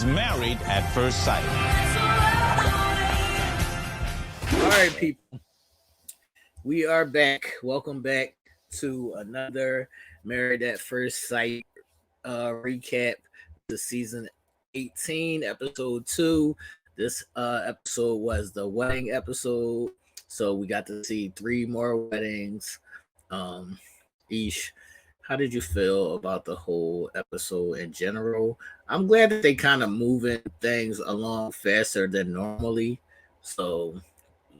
is married at first sight. All right, people. We are back. Welcome back to another Married at First Sight recap. The season 18, episode 2. This episode was the wedding episode. So we got to see 3 more weddings. Ish, how did you feel about the whole episode in general? I'm glad that they kind of moving things along faster than normally. So,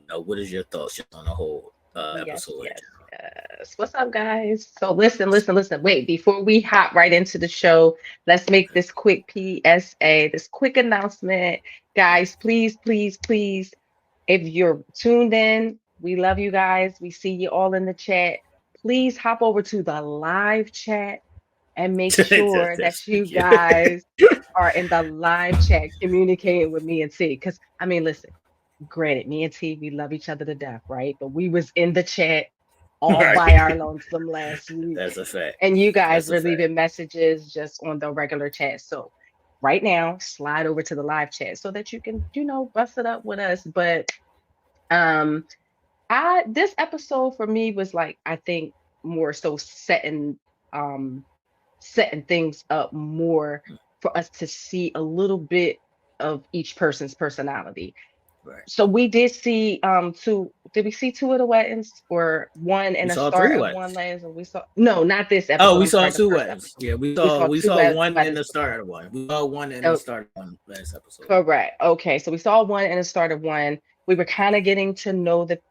what is your thoughts just on the whole Yes, episode in yes, general? yes. What's up, guys? So listen. Wait, before we hop right into the show, let's make this quick PSA, this quick announcement. Guys, please, if you're tuned in, we love you guys. We see you all in the chat. Please hop over to the live chat and make sure that you Thank you. guys are in the live chat communicating with me and T. Because I mean, listen, granted, me and T, we love each other to death, right? But we was in the chat all by Right. our lonesome last week. That's a fact. And you guys That's a were fact. leaving messages just on the regular chat. So right now, slide over to the live chat so that you can, bust it up with us. But um this episode for me was like, I think more so setting things up more for us to see a little bit of each person's personality. Right. So we did see two. Did we see two of the weddings or one We in the saw 3 start of one weddings. last? Or we saw no, not this Oh, episode. we I'm saw sorry, the 2 first weddings. episode. Yeah, we We saw saw we two saw one in weddings the before. start of one. We saw one in the Oh, start of one last episode. correct. Okay, so we saw one in the start of one. We were kind of getting to know the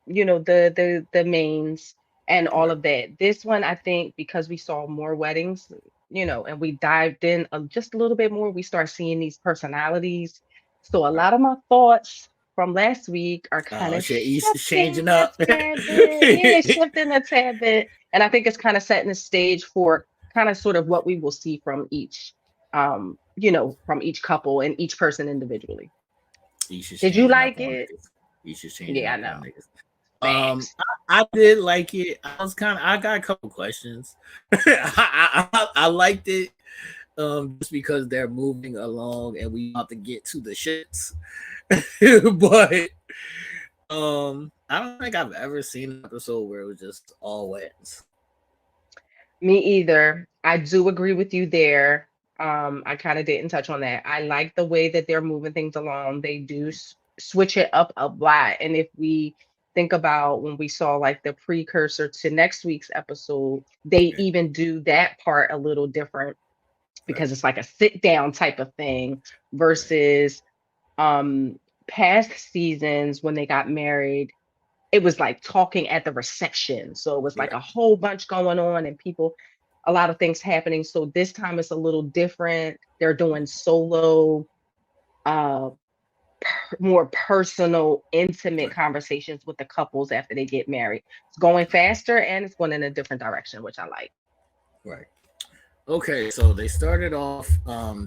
mains and all Right. of that. This one, I think, because we saw more weddings, and we dived in just a little bit more, we start seeing these personalities. So a Right. lot of my thoughts from last week are kind Oh of shit, he's changing shifting a up. tad bit. Yeah, shifting a tad bit. And I think it's kind of setting the stage for kind of sort of what we will see from each from each couple and each person individually. He's just Did you changing up like on it? niggas. He's just changing Yeah, I up know. on niggas. Facts. I did like it. I got a couple questions. I liked it. Just because they're moving along and we about to get to the shits. But I don't think I've ever seen an episode where it was just all wins. Me either. I do agree with you there. I kind of didn't touch on that. I like the way that they're moving things along. They do switch it up a lot. And if we think about when we saw like the precursor to next week's episode, they Yeah. even do that part a little different Right. because it's like a sit down type of thing Right. versus past seasons when they got married, it was like talking at the reception. So it was like Right. a whole bunch going on and people, a lot of things happening. So this time it's a little different. They're doing solo, uh, more personal, intimate Right. conversations with the couples after they get married. It's going faster and it's going in a different direction, which I like. Right. Okay, so they started off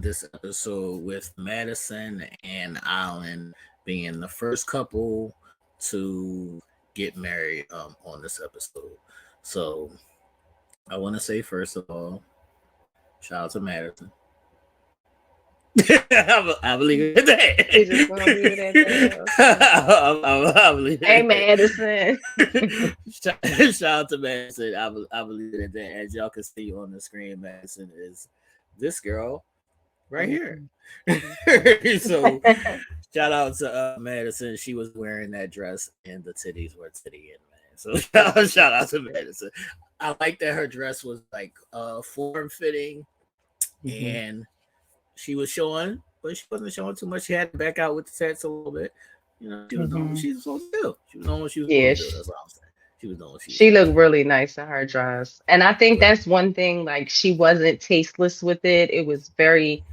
this episode with Madison and Alan being the first couple to get married on this episode. So I want to say first of all, shout out to Madison. I believe in that. We just gonna leave it at that. Okay. I believe in Hey, that. Madison. Shout out to Madison. I believe in that. As y'all can see on the screen, Madison is this girl right here. So shout out to Madison. She was wearing that dress and the titties were tittying, man. So shout out to Madison. I like that her dress was like form fitting and she was showing, but she wasn't showing too much. She had to back out with the tats a little bit. She was doing what she was supposed to do. She was doing what she was Yeah, supposed to do. That's all I'm saying. She was doing what she was looked really nice in her dress. And I think that's one thing, like she wasn't tasteless with it. It was very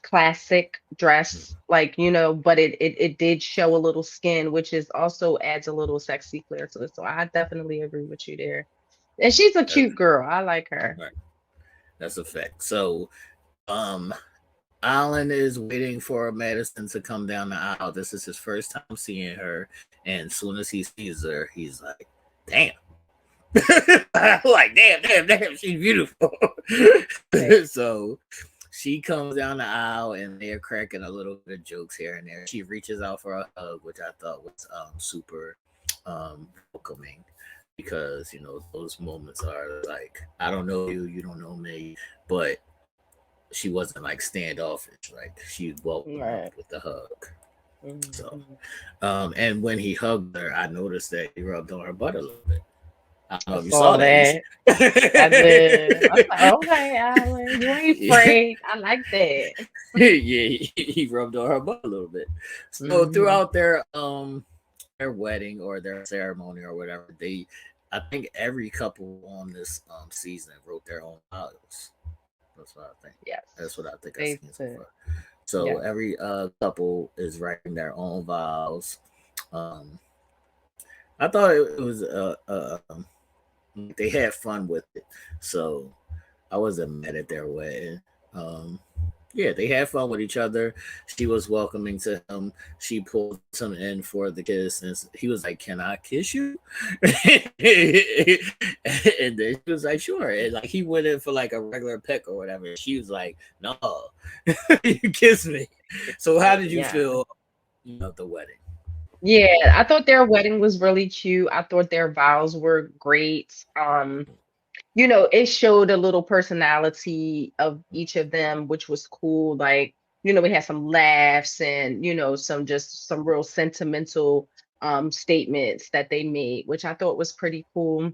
classic dress, like, but it did show a little skin, which is also adds a little sexy flair to it. So I definitely agree with you there. And she's a cute girl. I like her. Right. That's a fact. So Alan is waiting for Madison to come down the aisle. This is his first time seeing her, and as soon as he sees her, he's like, "Damn!" Like, damn, she's beautiful. Right. So she comes down the aisle and they're cracking a little bit of jokes here and there. She reaches out for a hug, which I thought was super welcoming because those moments are like, I don't know you, you don't know me, but she wasn't like standoffish. Like she welcomed him Right. with the hug. So, Mhm. and when he hugged her, I noticed that he rubbed on her butt a little bit. I don't I know if you saw saw that, Ish. that. I did. I was like, okay, Alan, you ain't afraid. I like that. Yeah, he rubbed on her butt a little bit. So Hmm. throughout their wedding or their ceremony or whatever, I think every couple on this season wrote their own vows. That's what I think. That's Yes, what I think I've they seen so did. far. So Yes. every couple is writing their own vows. Um, I thought it was they had fun with it, so I wasn't mad at their wedding. Um, yeah, they had fun with each other. She was welcoming to him. She pulled him in for the kiss, and he was like, "Can I kiss you?" And then she was like, "Sure." And like he went in for like a regular peck or whatever. And she was like, "No, you kiss me." So how did you Yeah. feel? The wedding. Yeah, I thought their wedding was really cute. I thought their vows were great. It showed a little personality of each of them, which was cool. Like, we had some laughs and, some real sentimental statements that they made, which I thought was pretty cool.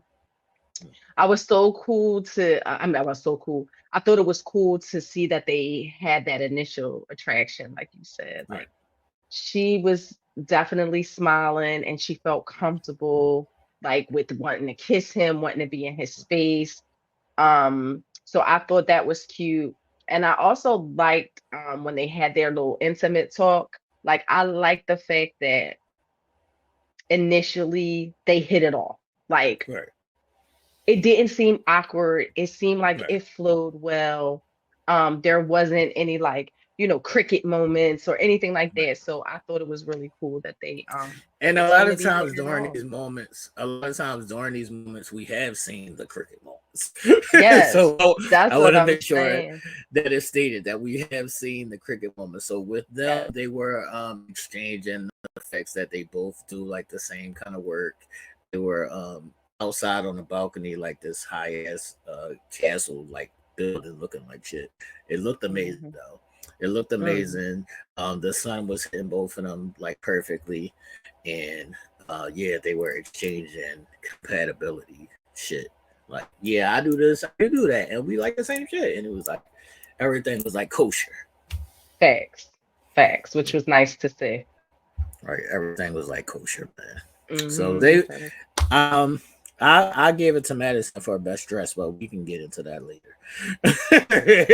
I was so cool I mean, I was so cool. I thought it was cool to see that they had that initial attraction, like you said. Right. Like she was definitely smiling and she felt comfortable, like with wanting to kiss him, wanting to be in his space. So I thought that was cute. And I also liked when they had their little intimate talk. Like I liked the fact that initially they hit it off. Like Right. it didn't seem awkward. It seemed like Right. it flowed well. There wasn't any like, cricket moments or anything like Right. that. So I thought it was really cool that they And a lot seemed to of be times hitting it during off. these moments, we have seen the cricket moments. Yes, So I that's want what to I'm make sure saying. that it's stated that we have seen the cricket moments. So with them, Yes. they were exchanging the effects that they both do like the same kind of work. They were outside on the balcony like this high ass castle like building looking like shit. It looked amazing Hmm. though. It looked Hmm. amazing. The sun was hitting both of them like perfectly, and yeah, they were exchanging compatibility shit. Like, yeah, I do this, I do that, and we like the same shit. And it was like everything was like kosher. Facts. Facts, which was nice to see. Right, everything was like kosher, man. So Hmm. they, um, I gave it to Madison for best dress, but we can get into that later.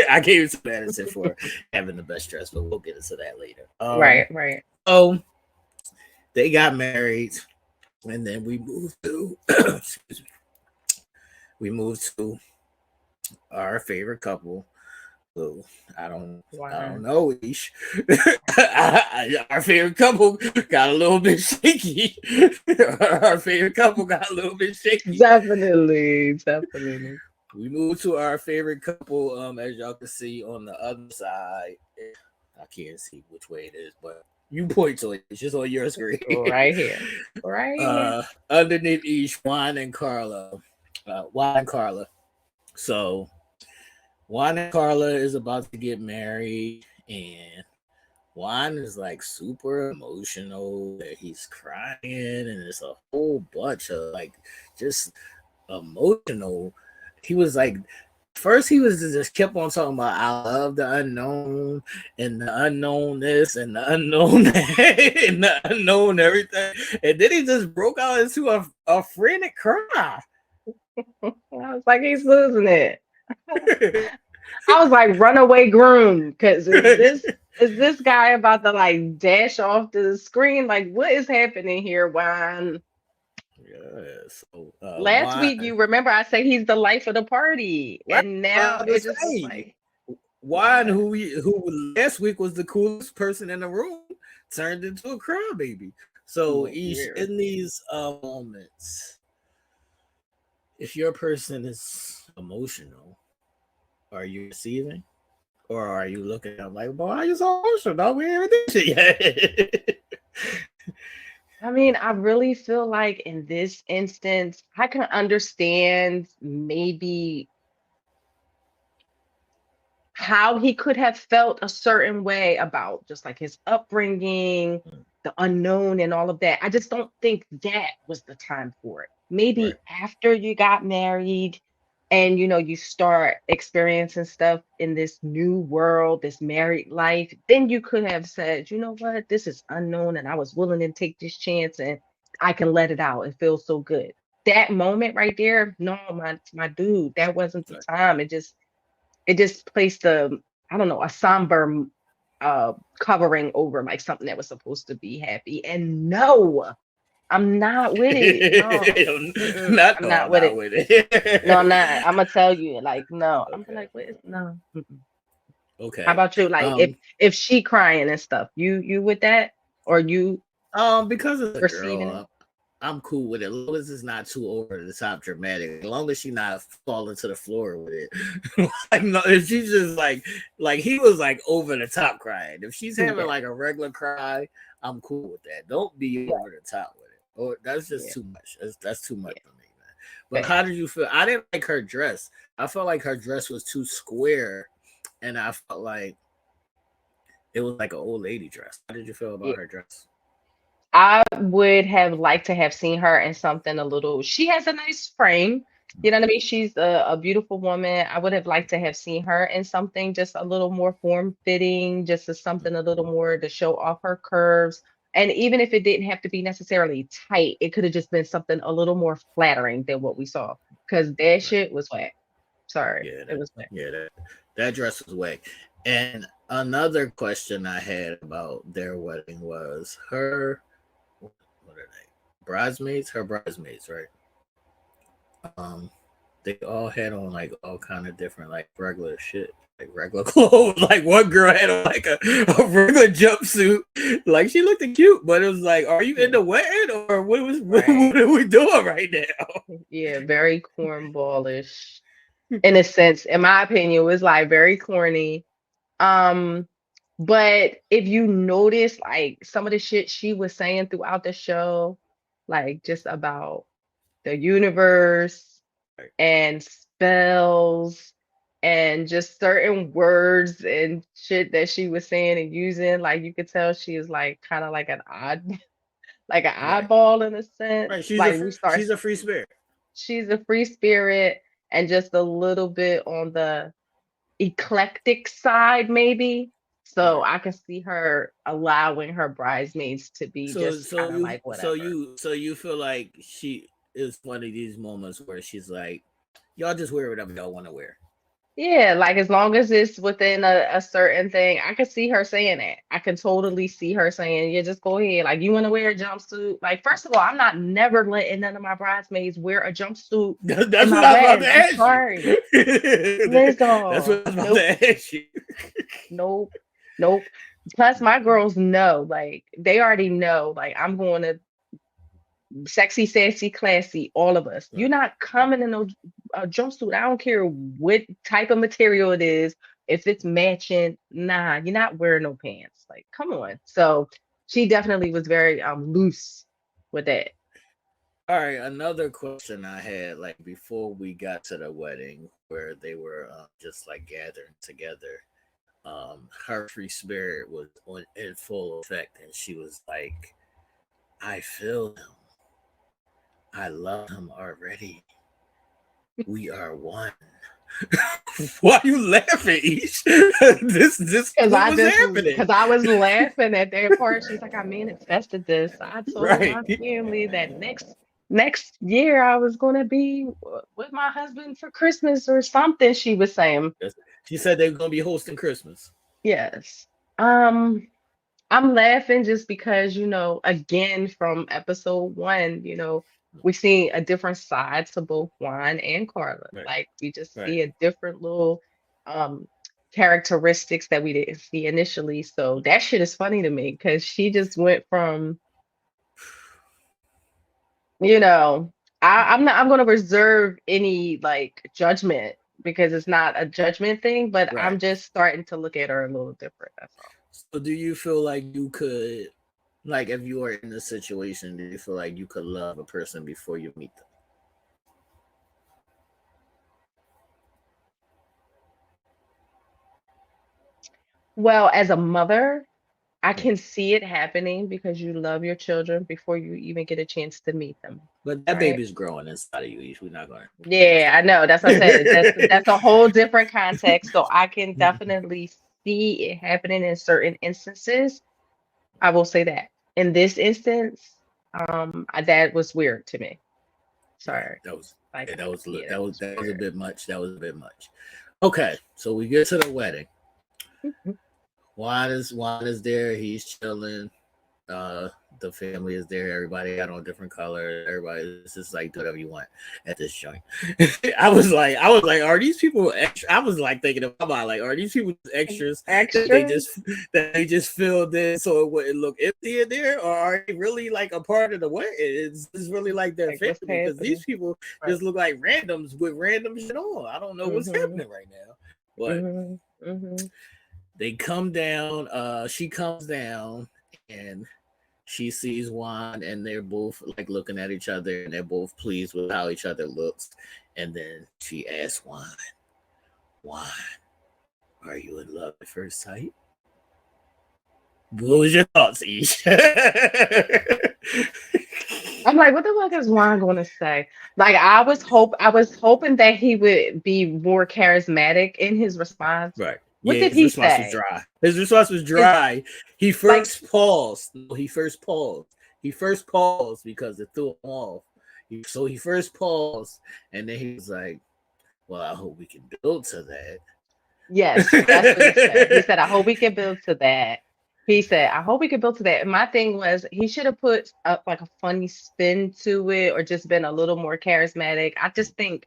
I gave it to Madison for having the best dress, but we'll get into that later. Right, right. So they got married, and then we moved to excuse me, we moved to our favorite couple. So I don't Wow. know. Our favorite couple got a little bit shaky. Our favorite couple got a little bit shaky. Definitely, definitely. We moved to our favorite couple. As y'all can see on the other side, I can't see which way it is, but you point to it. It's just on your screen. Right here. Right here. Underneath each Juan and Carla. Juan and Carla. So Juan and Carla is about to get married, and Juan is like super emotional. He's crying, and it's a whole bunch of like just emotional. He was like, first he was just kept on talking about I love the unknown and the unknown this and the unknown that and the unknown everything, and then he just broke out into a frantic cry. I was like, he's losing it. I was like, runaway groom, because is this guy about to like dash off the screen? Like, what is happening here, Juan? Yeah, so Last why? week, you remember I said he's the life of the party, Right, and I now was it just was say like, Juan, yeah, who last week was the coolest person in the room, turned into a crybaby. So each weird. in these moments, if your person is emotional, are you receiving? Or are you looking at him like, boy, I just so emotional, dog? We ain't even did shit yet. I mean, I really feel like in this instance, I can understand maybe how he could have felt a certain way about just like his upbringing, the unknown, and all of that. I just don't think that was the time for it. Right. Maybe after you got married and you start experiencing stuff in this new world, this married life, then you could have said, you know what, this is unknown and I was willing to take this chance and I can let it out. It feels so good. That moment right there, no, my dude, that wasn't the Right. time. It just placed I don't know, a somber covering over like something that was supposed to be happy. And no, I'm not with it. No, Not I'm no, not I'm with not it. with No, I'm not. it. I'm gonna tell you, like, no. I'm Okay. like, wait, no. How Okay. about you? Like, if she crying and stuff, you with that, or you Because it's a receiving girl, it? I'm cool with it. As long as it's not too over the top dramatic. As long as she not falling to the floor with it. Like no, if she's just like he was like over the top crying. If she's having Yeah, like a regular cry, I'm cool with that. Don't be yeah, over the top with it. Or that's just yeah, too much. That's too much yeah. for me, man. But how Facts. did you feel? I didn't like her dress. I felt like her dress was too square, and I felt like it was like an old lady dress. How did you feel about Yeah. her dress? I would have liked to have seen her in something a little. She has a nice frame. You know what I mean? She's a beautiful woman. I would have liked to have seen her in something just a little more form fitting, just as something a little more to show off her curves. And even if it didn't have to be necessarily tight, it could have just been something a little more flattering than what we saw. Because that Right. shit was whack. Sorry, Yeah, it was whack. that dress was whack. And another question I had about their wedding was her what are they? Bridesmaids? Her bridesmaids, right? Um they all had on like all kind of different like regular shit. Like regular clothes. Like one girl had on like a regular jumpsuit. Like she looked cute, but it was like, are you in Yeah, the wedding or what right. are we doing right now? Yeah, very cornballish in a sense. In my opinion, it was like very corny. Um, but if you notice, like some of the shit she was saying throughout the show, like just about the universe Right. and spells and just certain words and shit that she was saying and using, like you could tell she is like kind of like an odd, like an Right. oddball in a sense. Right. Like we start, She's a free spirit. she's a free spirit and just a little bit on the eclectic side, maybe. So Right. I can see her allowing her bridesmaids to be just kind of like whatever. So you feel like she is one of these moments where she's like, y'all just wear whatever y'all want to wear. Yeah, like as long as it's within a certain thing, I could see her saying that. I can totally see her saying, yeah, just go ahead. Like, you want to wear a jumpsuit? Like, first of all, I'm not never letting none of my bridesmaids wear a jumpsuit in That's my what I was about wedding. to I'm ask you. sorry. Listen, That's what I was about nope, to ask you. nope, nope. Plus, my girls know, like, they already know, like, I'm going to sexy, sassy, classy, all of us. You're Right. not coming in a jumpsuit. I don't care what type of material it is. If it's matching, nah, you're not wearing no pants. Like, come on. So she definitely was very loose with that. All right, another question I had, like before we got to the wedding, where they were just like gathering together. Her free spirit was in full effect, and she was like, "I feel him. I love him already. We are one." Why are you laughing, Ish? This Cause what I was just happening? cause I was laughing at that part. She's like, I manifested this. I told Right. my family that next year I was gonna be with my husband for Christmas or something. She was saying. She said they were gonna be hosting Christmas. Yes. Um, I'm laughing just because, again, from episode one, we see a different side to both Juan and Carla. Right. Like we just Right. see a different little um characteristics that we didn't see initially. So that shit is funny to me because she just went from, you know, I'm gonna reserve any like judgment because it's not a judgment thing, but Right. I'm just starting to look at her a little different. That's all. So do you feel like you could, like, if you were in this situation, do you feel like you could love a person before you meet them? Well, as a mother, I Mm. can see it happening because you love your children before you even get a chance to meet them, But that right? baby's growing inside of you. We're not going Yeah, I know. That's what I said. That's a whole different context. So I can to. definitely see it happening in certain instances. I will say that. In this instance, that was weird to me. Right. Sorry. That was Like, yeah, that was yeah, that that was was that was a weird. bit much. That was a bit much. Okay, so we get to the wedding. Mhm. Juan is there. He's chilling. Uh, the family is there. Everybody got on different colors. Everybody is just like do whatever you want at this joint. I was like, are these people extra? I was like thinking about like, are these people just extras that they Extras? just that they just filled in so it wouldn't look empty in there, or are they really like a part of the wedding? It's really like their Like, what's family because these happening? people Right. just look like randoms with random shit on. I don't know what's Mm-hmm. happening right now, but Mm-hmm. Mm-hmm. they come down. She comes down and she sees Juan, and they're both like looking at each other, and they're both pleased with how each other looks. And then she asks Juan, are you in love at first sight? What was your thoughts, Ish? I'm like, what the fuck is Juan going to say? Like, I was hoping that he would be more charismatic in his response. Right. What Yeah, did his he response was say? dry. His response was Is dry. He like, first paused. No, he first paused. He first paused because it threw him off. So he first paused, and then he was like, "Well, I hope we can build to yes, that's what he said. He that." said, I hope we can build to that. He said, I hope we can build to that. And my thing was, he should have put up like a funny spin to it or just been a little more charismatic. I just think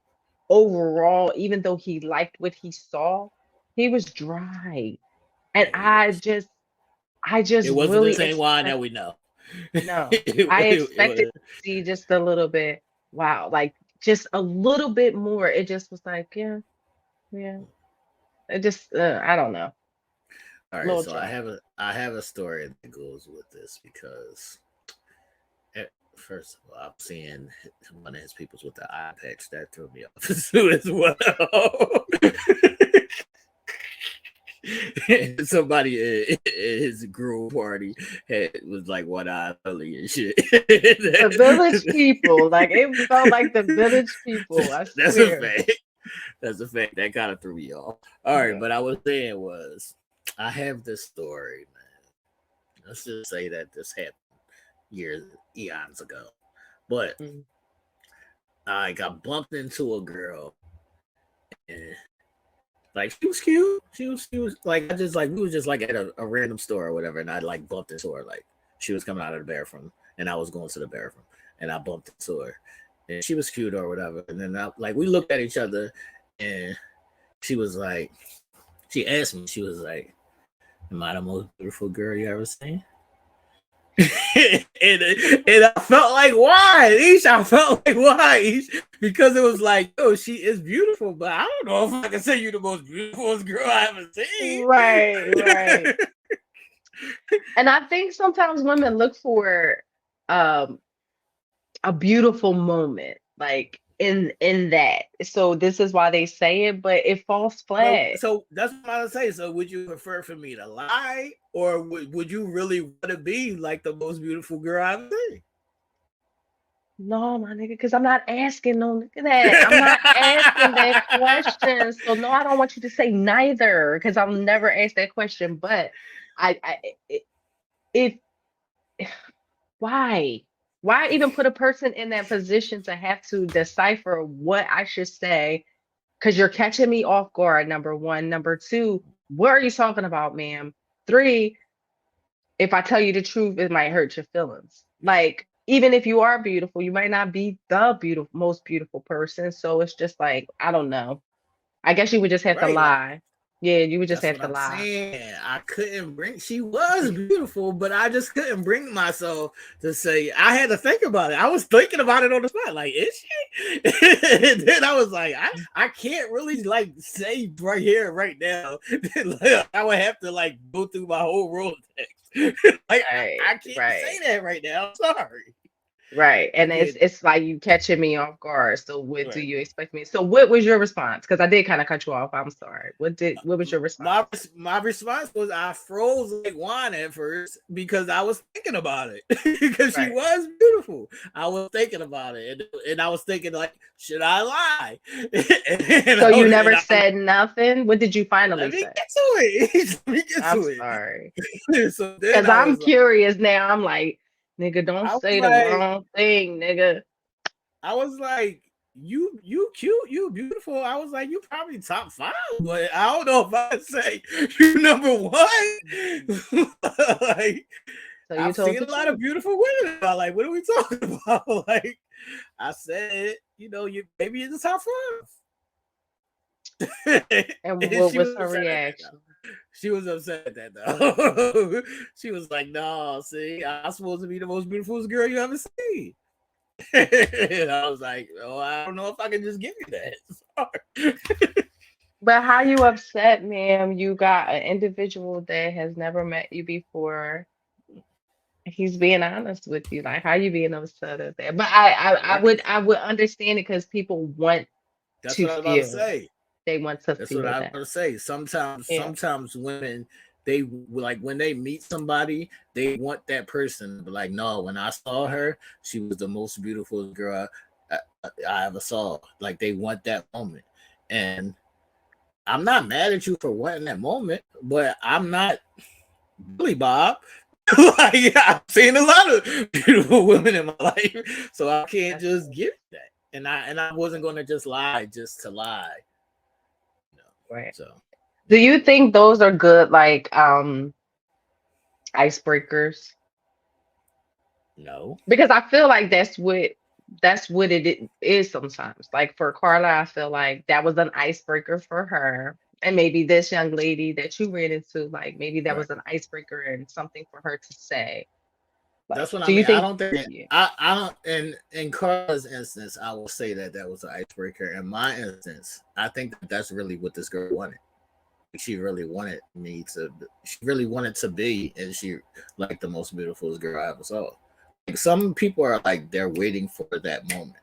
overall, even though he liked what he saw, he was dry. And Yeah, he was. I It just wasn't the really same wine expect that we know. no, I It expected was to see just a little bit. Wow, like just a little bit more. It just was like, yeah, yeah. It just, I don't know, a all right. little So I dry. have a story that goes with this because first of all, I'm seeing one of his peoples with the eye patch that threw me off as well. Somebody in his groom party was like one eye only and shit. The village people, like it felt like the village people, I That's a swear. fact. That's a fact. That kind of threw me off. All right, Yeah. but I was saying was I have this story, man. Let's just say that this happened years, eons ago. But Mm. I got bumped into a girl, and like she was cute. She was like I just like we was just like at a random store or whatever, and I like bumped into her. Like she was coming out of the bathroom, and I was going to the bathroom, and I bumped into her, and she was cute or whatever. And then like we looked at each other, and she was like, she asked me, she was like, "Am I the most beautiful girl you ever seen?" and I felt like why, Ish? I felt like why, Ish? Because it was like, oh, she is beautiful, but I don't know if I can say you the most beautiful girl I ever Right, right. seen. And I think sometimes women look for um a beautiful moment, like in that. So this is why they say it, but it falls so, flat. so that's what I'm gonna say. So, would you prefer for me to lie, or would you really want to be like the most beautiful girl I've seen? No, my nigga, because I'm not asking no nigga that. I'm not asking that question. So no, I don't want you to say neither, because I'll never ask that question. But I if why? Why even put a person in that position to have to decipher what I should say? Because you're catching me off guard, number one. Number two, what are you talking about, ma'am? Three, if I tell you the truth, it might hurt your feelings. Like, even if you are beautiful, you might not be the beautiful, most beautiful person. So it's just like, I don't know. I guess you would just have to Right? Like, lie. Yeah, you would just That's have what to I'm lie. saying. I couldn't bring. She was beautiful, but I just couldn't bring myself to say. I had to think about it. I was thinking about it on the spot. Like, is she? And then I was like, I can't really like say right here, right now. I would have to like go through my whole Rolodex. Like, Right, I can't right. say that right now. I'm sorry. Right. I And it's can't. it's like you catching me off guard. So what do Right. you expect me? So what was your response? Because I did kind of cut you off. I'm sorry. What was your my response? my response was I froze like wine at first because I was thinking about it because she Right. was beautiful. I was thinking about it and I was thinking like, should I lie? So you never And I said nothing? What did you finally let me say? get to it. Let me get I'm to sorry. it. So then Because I'm curious now. I'm like, nigga, don't I was say the like, wrong thing, nigga. I was like, you cute, you beautiful. I was like, you probably top 5, but I don't know if I say you number 1. Like, So you I've told seen the a lot of truth. beautiful women. Like, what are we talking about? Like, I said, you maybe in the top 5. And And what she was was her upset at that though. reaction? She was upset at that though. She was like, "No, see, I'm supposed to be the most beautiful girl you ever seen." And I was like, "Oh, I don't know if I can just give you that." Sorry. But how you upset, ma'am? You got an individual that has never met you before. He's being honest with you. Like, how you being upset at that? But I would understand it because people want That's to what I was about to feel. say. They want to That's what feel I was that. about to say. Sometimes, Yeah. sometimes women they like when they meet somebody, they want that person. But like, no, when I saw her, she was the most beautiful girl I ever saw. Like they want that moment, and I'm not mad at you for wanting that moment, but I'm not Billy Bob. Like I've seen a lot of beautiful women in my life, so I can't That's just true. give that. And I wasn't gonna just lie just to lie, you know. Right. So Do you think those are good, like, icebreakers? no, Because I feel like that's what is sometimes. Like for Carla, I feel like that was an icebreaker for her. And maybe this young lady that you ran into, like maybe that right. was an icebreaker and something for her to say. Like, That's what I do you mean. I think? don't think Yeah. I don't. In Carla's instance, I will say that that was an icebreaker. In my instance, I think that that's really what this girl wanted. She really wanted me to. She really wanted to be, and she like the most beautiful girl I ever saw. Like some people are like they're waiting for that moment,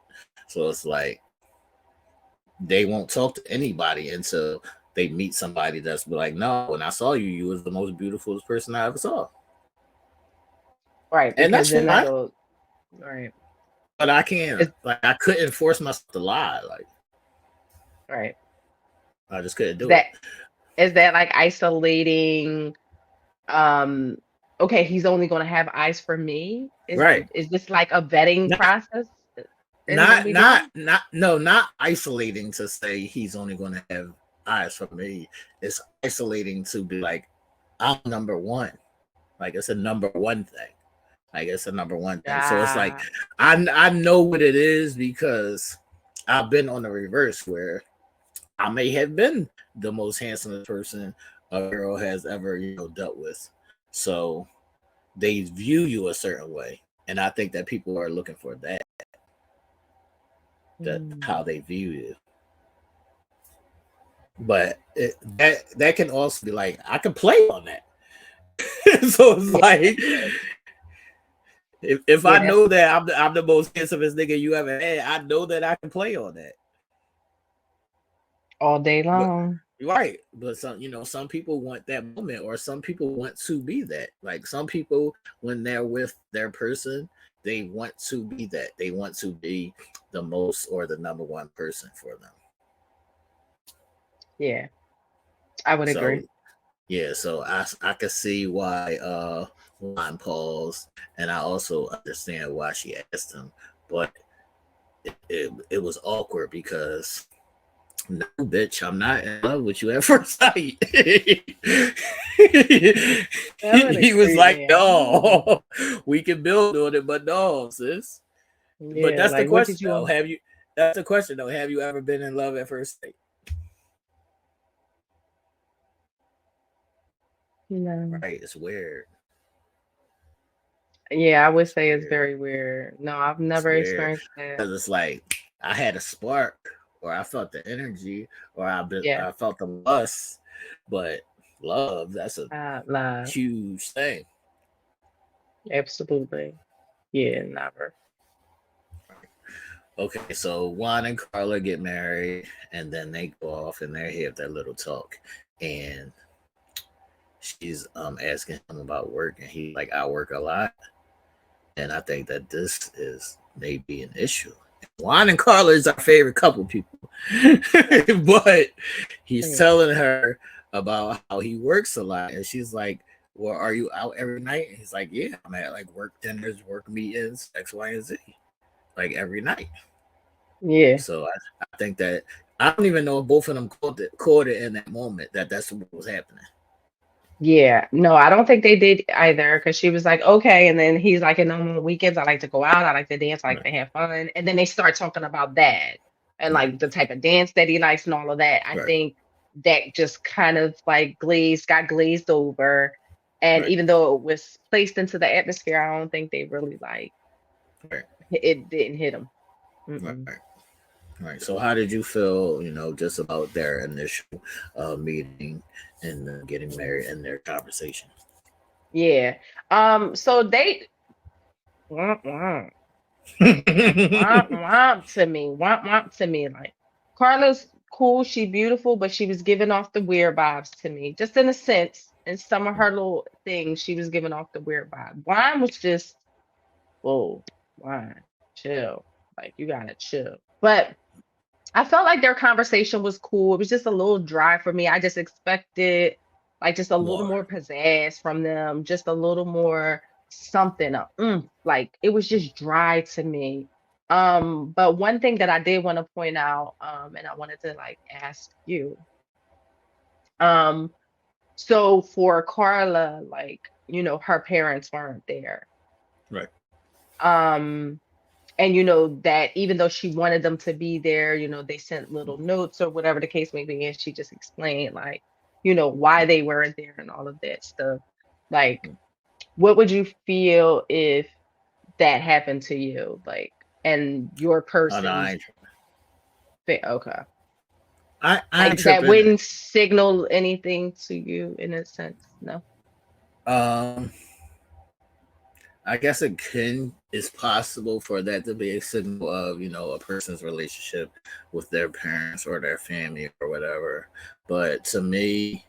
so it's like they won't talk to anybody until they meet somebody that's like, no, when I saw you, you was the most beautiful person I ever saw, Right, and because that's then fine. that'll right. But I can't. It's, Like I couldn't force myself to lie. Like right. I just couldn't do it. That is that like isolating, um okay, he's only gonna have eyes for me. Right. Is this like a vetting Not process? Is what we doing? no, not isolating to say he's only gonna have eyes for me. It's isolating to be like, I'm number one. Like it's a number one thing. Like it's a number one thing. So it's like Ah, I know what it is because I've been on the reverse where I may have been the most handsomest person a girl has ever, dealt with. So they view you a certain way. And I think that people are looking for that mm. how they view you. But that can also be like I can play on that. So it's Yeah, like if I yeah, that's know that I'm the most handsomest nigga you ever had, I know that I can play on that. all day But long. right, but some people want that moment, or some people want to be that. Like some people, when they're with their person, they want to be that. They want to be the most or the number one person for them. Yeah, I would So agree. yeah, so I could see why Juan paused, and I also understand why she asked him, but it was awkward because no, bitch, I'm not in love with you at first sight. I would He was agree, like, man. no, we can build on it, but no, sis. But Yeah, that's the like what question did you though. want? Have you? That's the question though. Have you ever been in love at first sight? No. right? It's weird. Yeah, I would It's say it's weird. very weird. No, I've It's never weird experienced that. because it's like I had a spark, or I felt the energy, or Yeah, I felt the lust, but love, that's a love. huge thing. Absolutely. Yeah, never. Okay, so Juan and Carla get married, and then they go off and they have their little talk, and she's asking him about work, and he like, I work a lot, and I think that this is maybe an issue. Juan and Carla is our favorite couple, people, but he's Yeah. telling her about how he works a lot, and she's like, "Well, are you out every night?" And he's like, "Yeah, I'm at like work dinners, work meetings, X, Y, and Z, like every night." Yeah. So I think that I don't even know if both of them caught it in that moment that that's what was happening. Yeah. No, I don't think they did either because she was like, okay. And then he's like, and on the weekends, I like to go out. I like to dance. I like Right, to have fun. And then they start talking about that and right, like the type of dance that he likes and all of that. I right, think that just kind of like got glazed over. And right, even though it was placed into the atmosphere, I don't think they really like right, it didn't hit them. right. Mm-mm. Right. So, how did you feel? Just about their initial meeting and getting married and their conversation. Yeah. So they womp, womp, womp, Right. womp to me. Womp, womp to me. Like Carla's cool, she beautiful, but she was giving off the weird vibes to me. Just in a sense, in some of her little things, she was giving off the weird vibe. Wine was just, whoa, wine, chill. Like you gotta chill. But I felt like their conversation was cool. It was just a little dry for me. I just expected like just a little More. more pizzazz from them, just a little more something. Like it was just dry to me. But one thing that I did want to point out, and I wanted to like ask you, um, so for Carla, like, her parents weren't there. Right. Um, and that even though she wanted them to be there, they sent little notes or whatever the case may be, and she just explained like why they weren't there and all of that stuff. Like, what would you feel if that happened to you, like, and your Oh no, person's okay, I ain't like that tripping. wouldn't signal anything to you in a sense? No. Um, I guess it can it's possible for that to be a signal of a person's relationship with their parents or their family or whatever. But to me,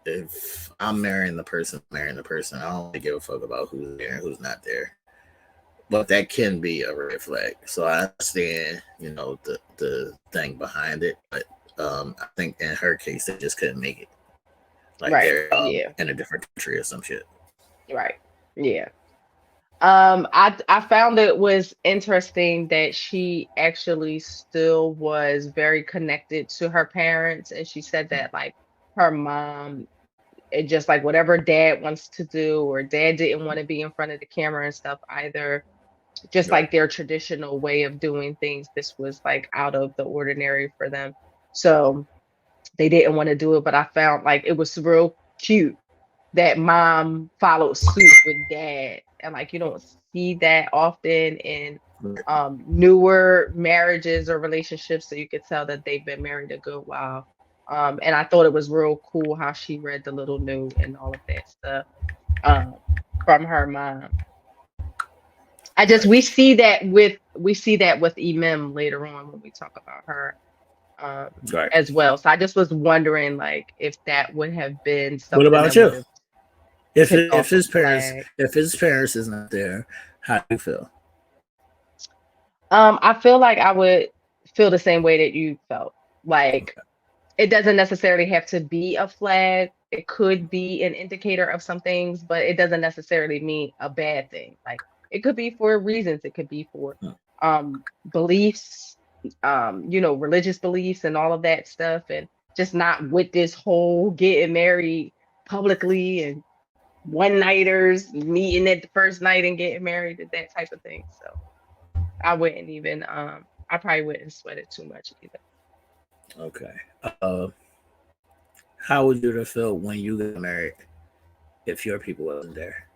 if I'm marrying the person. I don't really give a fuck about who's there and who's not there. But that can be a red flag. So I understand, the thing behind it, but I think in her case they just couldn't make it. Like Right. they're Yeah. in a different country or some shit. Right. Yeah. I found it was interesting that she actually still was very connected to her parents, and she said that like her mom, it just like whatever dad wants to do, or dad didn't want to be in front of the camera and stuff either. Just Right. like their traditional way of doing things, this was like out of the ordinary for them. So they didn't want to do it, but I found like it was real cute that mom followed suit with dad. And like you don't see that often in Right. newer marriages or relationships. So you could tell that they've been married a good while. And I thought it was real cool how she read the little note and all of that stuff um, from her mom. I just Right. we see that with Emem later on when we talk about her um, Right. as well. So I just was wondering like if that would have been What something about that would you? have If tipped if off a his parents flag. if his parents is not there, how do you feel? I feel like I would feel the same way that you felt. Like it doesn't necessarily have to be a flag. It could be an indicator of some things, but it doesn't necessarily mean a bad thing. Like it could be for reasons. It could be for beliefs, religious beliefs and all of that stuff, and just not with this whole getting married publicly and one nighters meeting at the first night and getting married and that type of thing. So I wouldn't even I probably wouldn't sweat it too much either. Okay. Uh, how would you have felt when you got married if your people wasn't there?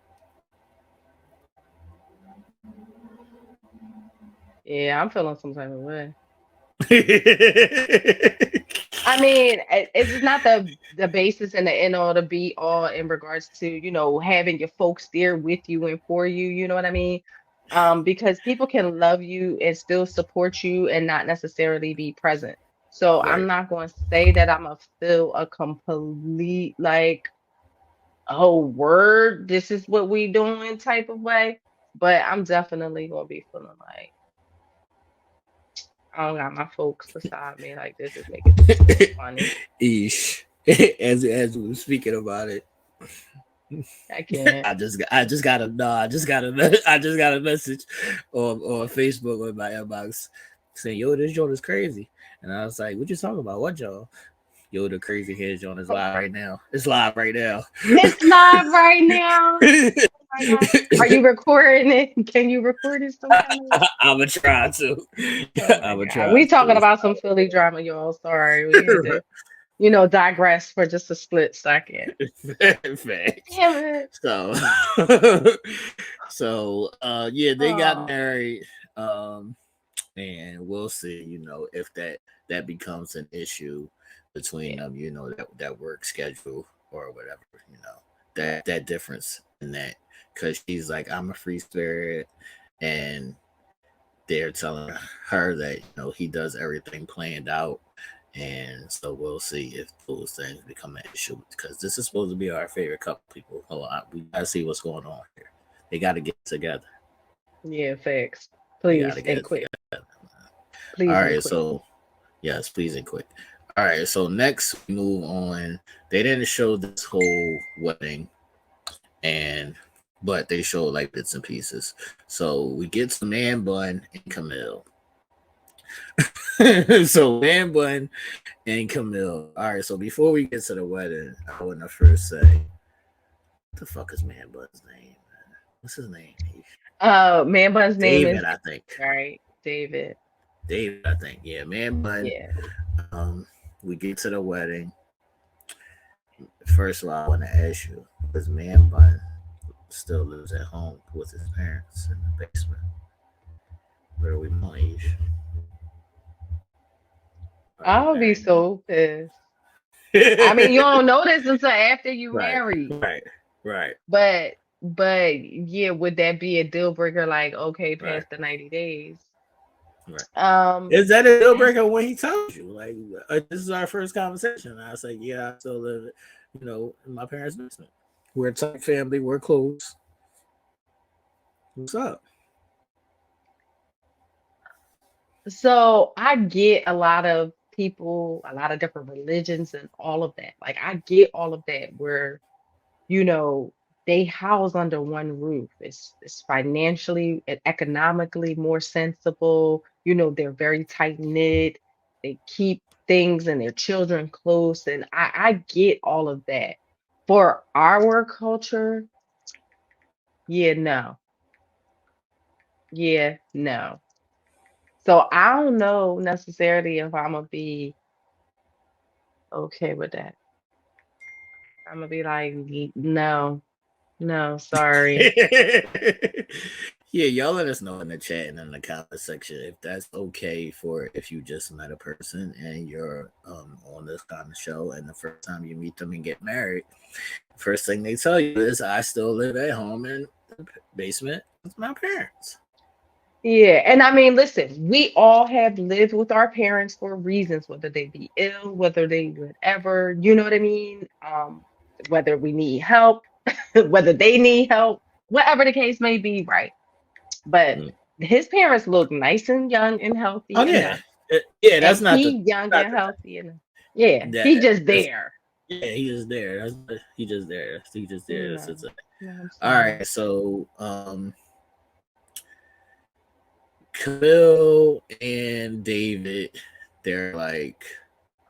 Yeah, I'm feeling some type of way. I mean, it's not the basis and the end all to be all in regards to, having your folks there with you and for you, you know what I mean? Because people can love you and still support you and not necessarily be present. So I'm Right. not going to say that I'm gonna feel a complete like, oh, word, this is what we doing type of way, but I'm definitely gonna be feeling like I don't got my folks beside me. Like this is making things a little funny. Ish. As we were speaking about it, I can't. I just got a no, I just got a message on Facebook with my inbox saying, "Yo, this joint is crazy," and I was like, "What you talking about? What y'all?" Yo, the crazy hair joint is live right now. It's live right now. It's live right now. Oh my God. Are you recording it? Can you record it some kind of way? I'ma try to. Oh my I'ma God. try We talking to. about some Philly drama, y'all. Sorry. We had to, digress for just a split second. Facts. Damn it. So, yeah, they got Oh, married. Um, and we'll see, if that becomes an issue between yeah. them, that work schedule or whatever, that difference in that, because she's like, I'm a free spirit, and they're telling her that he does everything planned out. And so we'll see if those things become an issue, because this is supposed to be our favorite couple. People, hold on, we gotta see what's going on here. They got to get together. Yeah, facts. They got Please to and get quick. together. All Please and right, quick. so yes, please and quick. All right, so next we move on. They didn't show this whole wedding, and but they showed like bits and pieces. So we get to Man Bun and Camille. So Man Bun and Camille. All right, so before we get to the wedding, I want to first say, what the fuck is Man Bun's name? What's his name? Man Bun's name is David, I think. right, David. David, I think. Yeah, Man Bun. Yeah. Um, we get to the wedding. First of all, I want to ask you, does Man Bun still lives at home with his parents in the basement? Where are we going? Are they I'll be married now? so pissed. I mean, you don't know this until after you Right, married. right, right, But yeah, would that be a deal breaker? Like, okay, right, past the 90 days. right. Um, Is that a deal that's breaker when he tells you, like, this is our first conversation? I was like, yeah, I still live, in my parents' basement. We're a tight family. We're close. What's up? so I get a lot of people, a lot of different religions and all of that. Like I get all of that where, you know, they house under one roof. It's financially and economically more sensible. They're very tight knit. They keep things and their children close. And I get all of that. For our culture, yeah, no. Yeah, no. So I don't know necessarily if I'm gonna be okay with that. I'm gonna be like, No, no, sorry." Yeah, y'all let us know in the chat and in the comment section if that's okay for if you just met a person and you're on this kind of show, and the first time you meet them and get married, first thing they tell you is, I still live at home in the basement with my parents. Yeah, and I mean, listen, we all have lived with our parents for reasons, whether they be ill, whether they whatever, you know what I mean? Whether we need help, whether they need help, whatever the case may be, right? But Mm. his parents look nice and young and Oh healthy yeah. enough, Yeah, and that's not the he young not and the healthy enough. Yeah, that he just that's there. yeah, he just there. He just there. He just there. No, no, I'm All sorry. right, so Camille and David, they're like,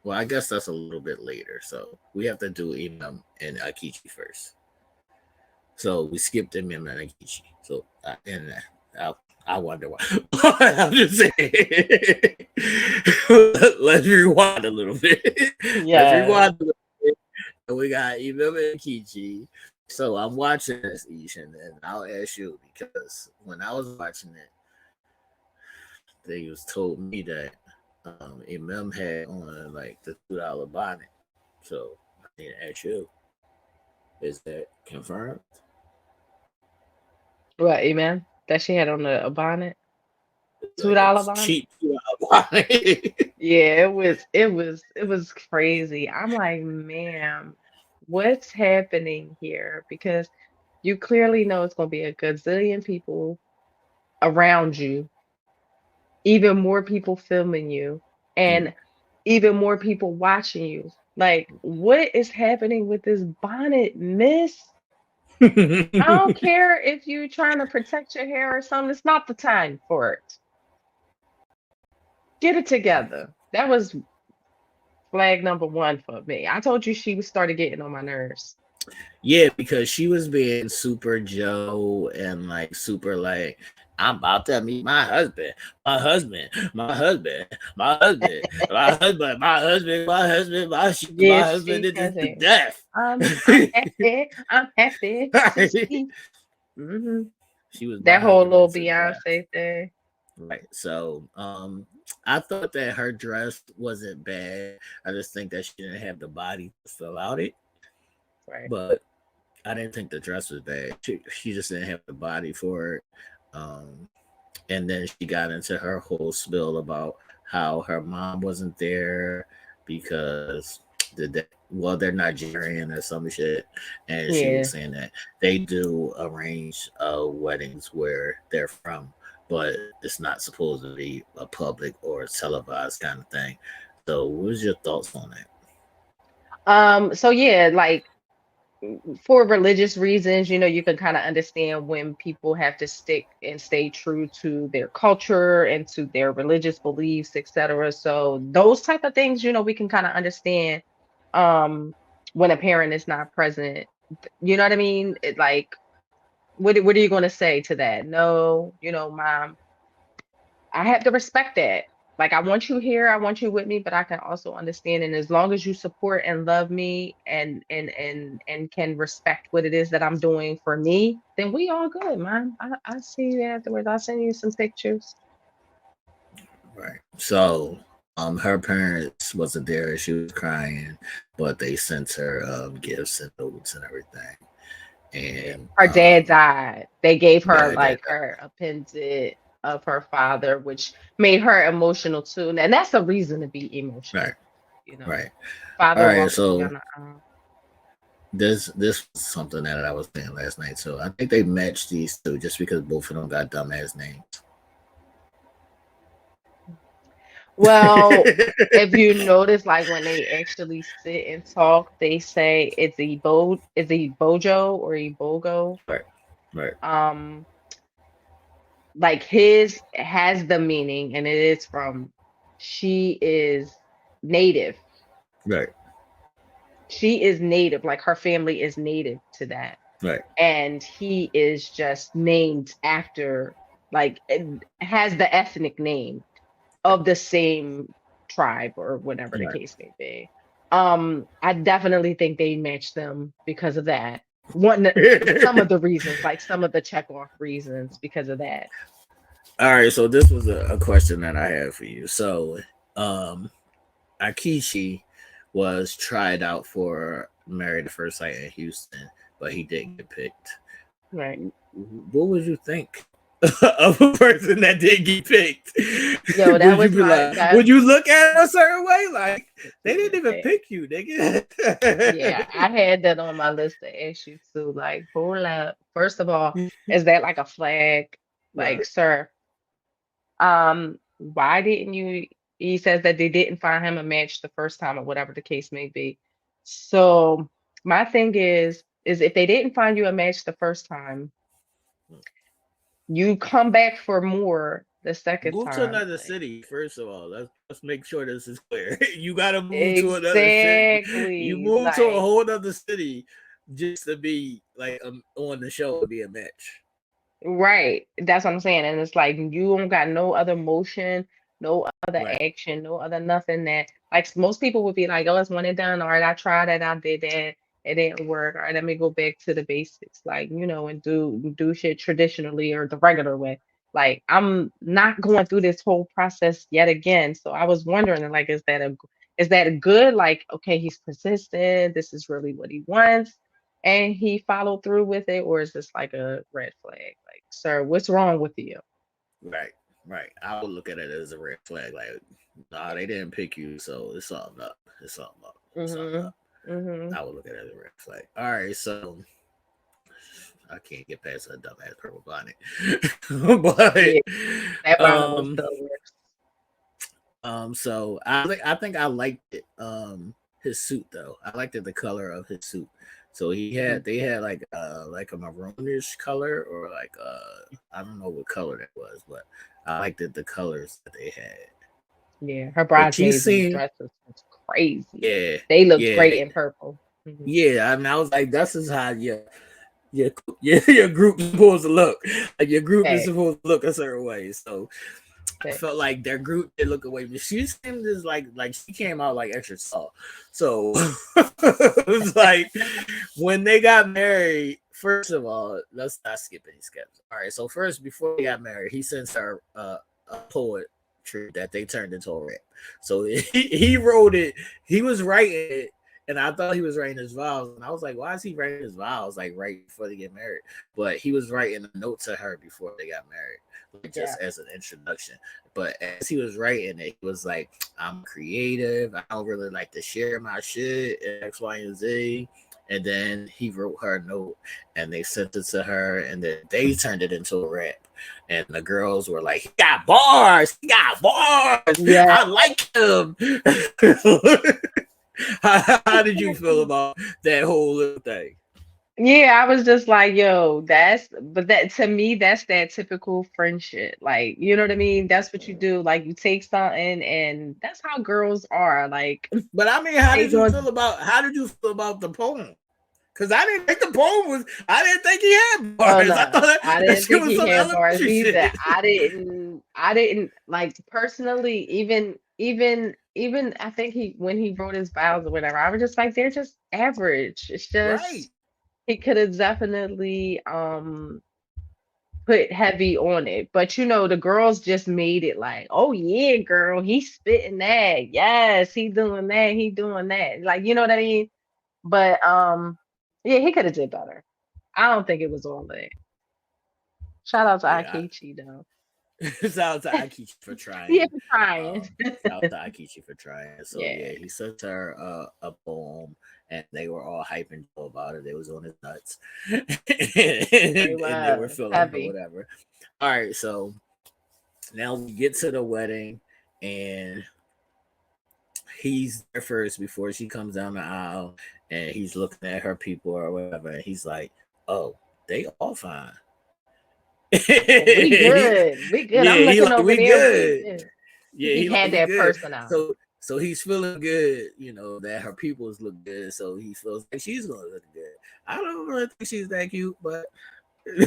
well, I guess that's a little bit later. So we have to do Imam and Akichi first. So we skipped Imam and Akichi. So I wonder why. I'm just saying. Let's rewind a little bit. Let's Yeah. rewind a little bit. we got Emil and Kichi. So I'm watching this, Ishan, and I'll ask you because when I was watching it, they was told me that Emil had on like the $2 bonnet. So I need to ask you, is that confirmed? What, amen? That she had on a bonnet? Like a $2 bonnet? cheap $2 bonnet. Yeah, it was crazy. I'm like, ma'am, what's happening here? Because you clearly know it's gonna be a gazillion people around you, even more people filming you, and even more people watching you. Like, what is happening with this bonnet, miss? I don't care if you're trying to protect your hair or something. It's not the time for it. Get it together. That was flag number one for me. I told you she started getting on my nerves. Yeah, because she was being super Joe and like super like, I'm about to meet my husband, my husband, my husband, my husband, my husband, my husband, my husband, my Yes, husband she is has the a. death. I'm happy. I'm happy to see. Hmm She was my That whole husband little is the death. Beyonce thing. Right. So I thought that her dress wasn't bad. I just think that she didn't have the body to fill out it. Right. But I didn't think the dress was bad. She just didn't have the body for it. Um, and then she got into her whole spiel about how her mom wasn't there because well, they're Nigerian or some shit, and she was Yeah. saying that they do arrange weddings where they're from, but it's not supposed to be a public or televised kind of thing. So, what was your thoughts on that? So yeah, like for religious reasons, you can kind of understand when people have to stick and stay true to their culture and to their religious beliefs, etc. So those type of things, we can kind of understand um when a parent is not present. You know what I mean? Like, what are you going to say to that? No, mom, I have to respect that. Like, I want you here, I want you with me, but I can also understand. And as long as you support and love me and can respect what it is that I'm doing for me, then we all good, man. I see you afterwards. I'll send you some pictures. Right. So, her parents wasn't there. She was crying, but they sent her gifts and notes and everything. And Her dad died. They gave yeah, her her dad like her appendage of her father, which made her emotional too. And that's a reason to be died. emotional, you Right. know. Right. All Father right. walking So down the aisle. this was something that I was saying last night. So I think they matched these two just because both of them got dumbass names. Well, if you notice, like when they actually sit and talk, they say it's a bojo or a bogo. Right. Right. Um, like his has the meaning, and it is from she is native. Right. She is native, like her family is native to that. Right. And he is just named after, like, it has the ethnic name of the same tribe or whatever the Right. case may be. I definitely think they matched them because of that. Some of the reasons, like some of the check off reasons because of that. All right. So this was a question that I had for you. So, um, Akishi was tried out for Married at First Sight in Houston, but he didn't get picked. Right. What would you think of a person that did get picked? Yo, that Would you was be my like, that would you look at it a certain way? Like they didn't even eh, pick you, nigga. yeah, I had that on my list to ask you too. Like, hold up. First of all, is that like a flag? Like, Right, sir, why didn't you? He says that they didn't find him a match the first time or whatever the case may be. So my thing is if they didn't find you a match the first time, you come back for more the second move to time. another Like, city. First of all, let's make sure this is clear. You gotta move to another city. You exactly. move to a Like, whole other city just to be like on the show and be a match. right. That's what I'm saying. And it's like you don't got no other motion, no other Right, action, no other nothing that like most people would be like, oh, it's one and done. All right, I tried it, I did that. It didn't work. All right, let me go back to the basics, like, and do shit traditionally or the regular way. Like, I'm not going through this whole process yet again. So I was wondering, like, is that a good, like, okay, he's persistent, this is really what he wants, and he followed through with it, or is this like a red flag? Like, sir, what's wrong with you? Right, right. I would look at it as a red flag. Like, nah, they didn't pick you, so it's something up. It's something up. Something Mm-hmm. up. Mm-hmm. I would look at it as a red flag. All right, so I can't get past a dumbass purple bonnet, Yeah, but that bonnet was the worst. so I think I liked it. His suit though, I liked it, the color of his suit. So Mhm. they had like a maroonish color, or like I don't know what color that was, but I liked it, the colors that they had. Yeah, her But she bridesmaids seemed, dresses was crazy. yeah, They looked yeah, great in purple. Hmm. yeah. I mean, I was like, this is how your group is supposed to look. Like your group is Facts, supposed to look a certain way. So I felt facts. like their group did look away, but she seemed as like she came out like extra tall. So it was like when they got married. First of all, let's not skip any steps. All right, so first before they got married, he sends her a poetry that they turned into a rap. So he wrote it. He was writing it, and I thought he was writing his vows, and I was like, why is he writing his vows like right before they get married? But he was writing a note to her before they got married, like Yeah, just as an introduction. But as he was writing it, he was like, I'm creative. I don't really like to share my shit, X, Y, and Z. And then he wrote her a note and they sent it to her, and then they turned it into a rap. And the girls were like, he got bars, he got bars. yeah. I like him. How did you feel about that whole little thing? Yeah, I was just like, yo, but that to me, that's that typical friendship. Like, you know what I mean? That's what you do. Like, you take something, and that's how girls are. Like, But I mean, they going, how did you feel about the poem? Because I didn't think the poem was. I didn't think he had oh bars. I no, thought I that didn't shit think was he some had bars elementary either. shit. I didn't like personally, even I think when he wrote his vows or whatever, I was just like, they're just average. It's Right. just he could have definitely put heavy on it. But the girls just made it like, oh yeah, girl, he's spitting that. Yes, he doing that, he doing that. Like, you know what I mean? But yeah, he could have did better. I don't think it was all that. Shout out to Yeah. Akechi though. Shout out to Akichi for Yeah, trying. for trying. Shout out to Akichi for trying. So yeah, Yeah, he sent her a poem, and they were all hyping Joe about it. They was on his nuts, they and they were was feeling or heavy. whatever. All right, so now we get to the wedding, and he's there first before she comes down the aisle, and he's looking at her people or whatever, and he's like, "Oh, they all fine." Oh, we good. We good. I'm Yeah, he looking like, over we there. We good. good. Yeah, He he like, had we that good. personality. So he's feeling good, that her peoples look good. So he feels like she's gonna look good. I don't really think she's that cute, but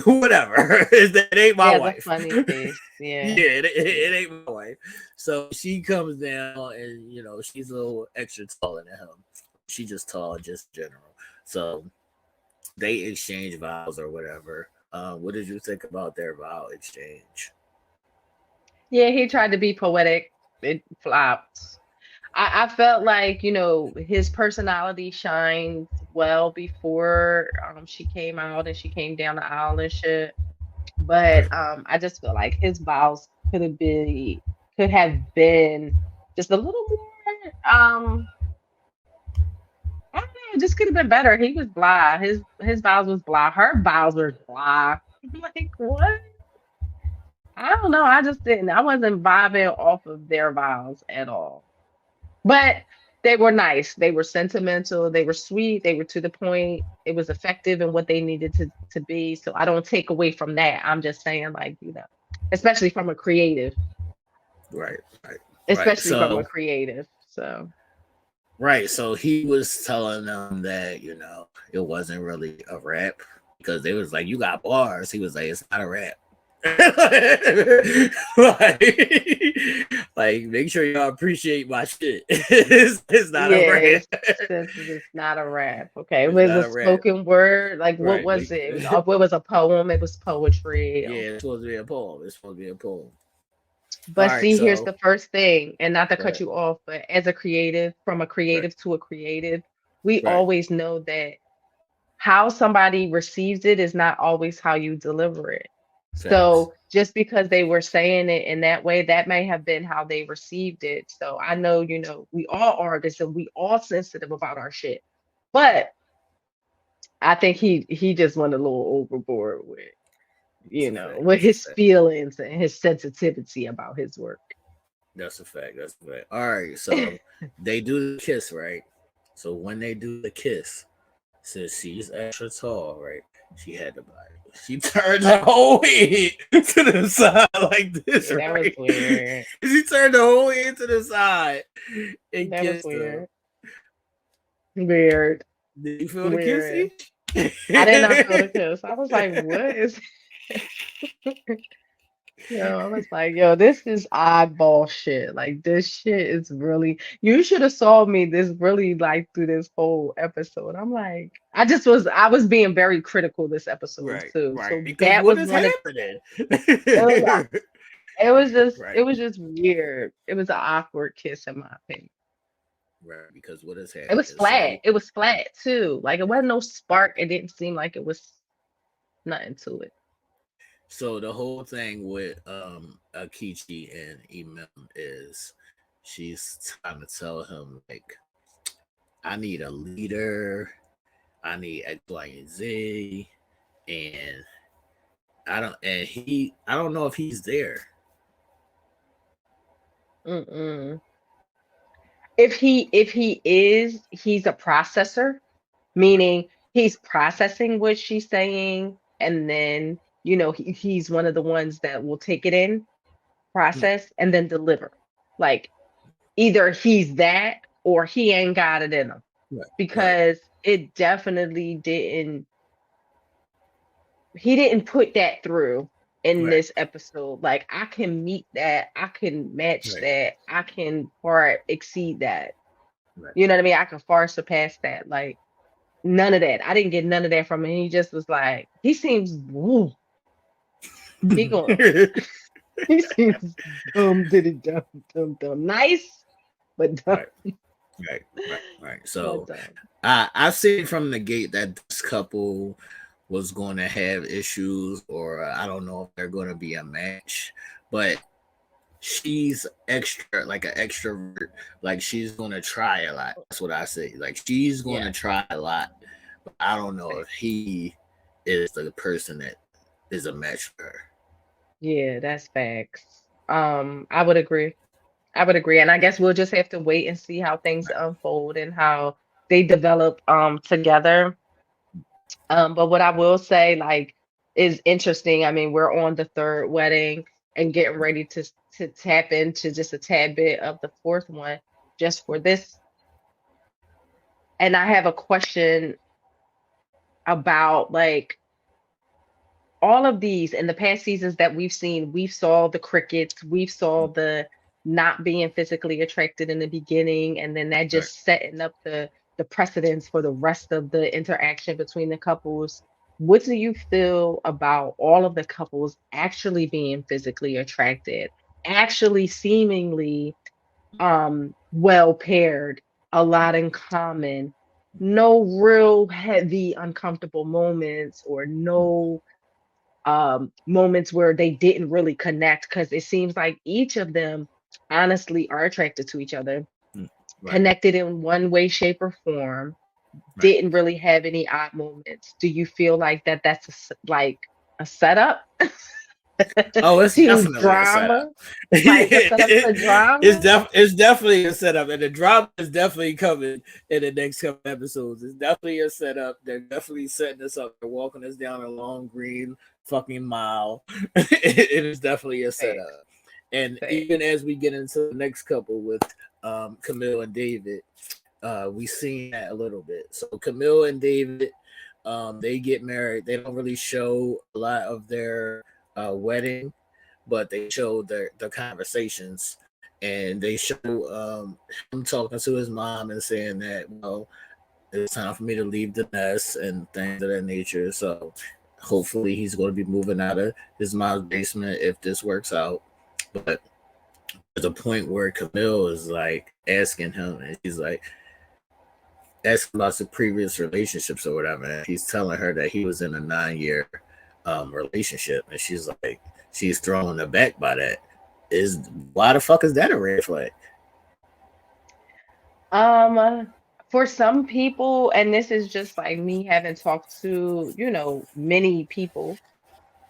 whatever. That ain't He my has a wife. funny face. Yeah. Yeah, Yeah. it ain't my wife. So she comes down, and she's a little extra taller than him. She just tall, just general. So they exchange vows or whatever. What did you think about their vow exchange? Yeah, he tried to be poetic. It flopped. I felt like, his personality shined well before she came out and she came down the aisle and shit. But Right. I just feel like his vows could have been just a little more I don't know, it just could have been better. He was blah. His vows was blah. Her vows were blah. I'm like, what? I don't know. I just didn't. I wasn't vibing off of their vows at all. But they were nice. They were sentimental. They were sweet. They were to the point. It was effective in what they needed to be. So I don't take away from that. I'm just saying, like, especially from a creative, Right, right, right. especially from a So, creative. So right. So he was telling them that, it wasn't really a rap because they was like, you got bars. He was like, it's not a rap. like, make sure y'all appreciate my shit. It's not a Yeah, rap. since it's not a rap. Okay, it It's was not a a rap. spoken word. Like, what Right. was it? It was a poem. It was poetry. Yeah, it's supposed to be a poem. It's supposed to be a poem. All But right, see, here's so the first thing, and not to cut right, you off, but as a creative, from a right, creative to a creative, we right. always know that how somebody receives it is not always how you deliver it. Facts. So just because they were saying it in that way, that may have been how they received it. So I know, we all artists and we all sensitive about our shit. But I think he just went a little overboard with, That's a fact. with That's a his fact. feelings and his sensitivity about his work. That's a fact. That's a fact. All right, so they do the kiss, right? So when they do the kiss, since she's extra tall, right? She had the body. She turned her whole head to the side like this, Yeah, that was right? weird. She turned the whole head to the side and That was kissed her. weird. Weird. Did you feel the Weird. kissy? I did not feel the kiss. I was like, what is I was like, yo, this is oddball shit. Like this shit is really you should have saw me this really like through this whole episode. I'm like, I was being very critical this episode Right, too. right. So Because that what was is one of happening? it was Right, it was just weird. It was an awkward kiss in my opinion. right. Because what is It happening? was So flat. It was flat too. Like it wasn't no spark. It didn't seem like it was nothing to it. So the whole thing with Akichi and Emem is she's trying to tell him like I need a leader, I need X, Y, and Z, and I don't know if he's there. Mm-mm. If he is, he's a processor, Right. meaning he's processing what she's saying, and then he's one of the ones that will take it in, Mm, process, and then deliver. Like either he's that or he ain't got it in him right, right, because it definitely didn't. He didn't put that through in right, this episode. Like I can meet that, I can match right, that, I can far exceed that. right. You know what I mean? I can far surpass that. Like none of that. I didn't get none of that from him. He just was like, he seems, woo, he going, he seems dumb, diddy, dumb, dumb, dumb. Nice, but dumb, Right, right, right, right. but So dumb. I see from the gate that this couple was going to have issues, or I don't know if they're going to be a match, but she's extra, like an extrovert. Like she's going to try a lot. That's what I say. Like she's going to Yes. try a lot. But I don't know Right. if he is the person that is a match for her. Yeah, that's facts. I would agree. I would agree. And I guess we'll just have to wait and see how things Right, unfold and how they develop together. But what I will say, like, is interesting. I mean, we're on the third wedding and getting ready to tap into just a tad bit of the fourth one just for this. And I have a question about like all of these in the past seasons that we've seen. We've saw the crickets, we've saw the not being physically attracted in the beginning, and then that right. just setting up the precedence for the rest of the interaction between the couples. What do you feel about all of the couples actually being physically attracted, actually seemingly well paired, a lot in common, no real heavy uncomfortable moments or no moments where they didn't really connect because it seems like each of them honestly are attracted to each other, Mm, right, connected in one way, shape, or form, right. didn't really have any odd moments. Do you feel like that's like a setup Oh, it's to definitely a setup. drama? Like a setup to drama? It's definitely a setup, and the drama is definitely coming in the next couple episodes. It's definitely a setup. They're definitely setting us up. They're walking us down a long green fucking mile. It is definitely a Thanks. setup. And even Thanks. as we get into the next couple with Camille and David, we seen that a little bit. So Camille and David, they get married. They don't really show a lot of their wedding, but they showed the conversations, and they show him talking to his mom and saying that, well, it's time for me to leave the nest and things of that nature. So hopefully he's going to be moving out of his mom's basement if this works out. But there's a point where Camille is like asking him, and she's like asking about the previous relationships or whatever. And he's telling her that he was in a 9 year relationship, and she's thrown aback by that. Is why the fuck is that a red flag? For some people, and this is just like me having talked to, many people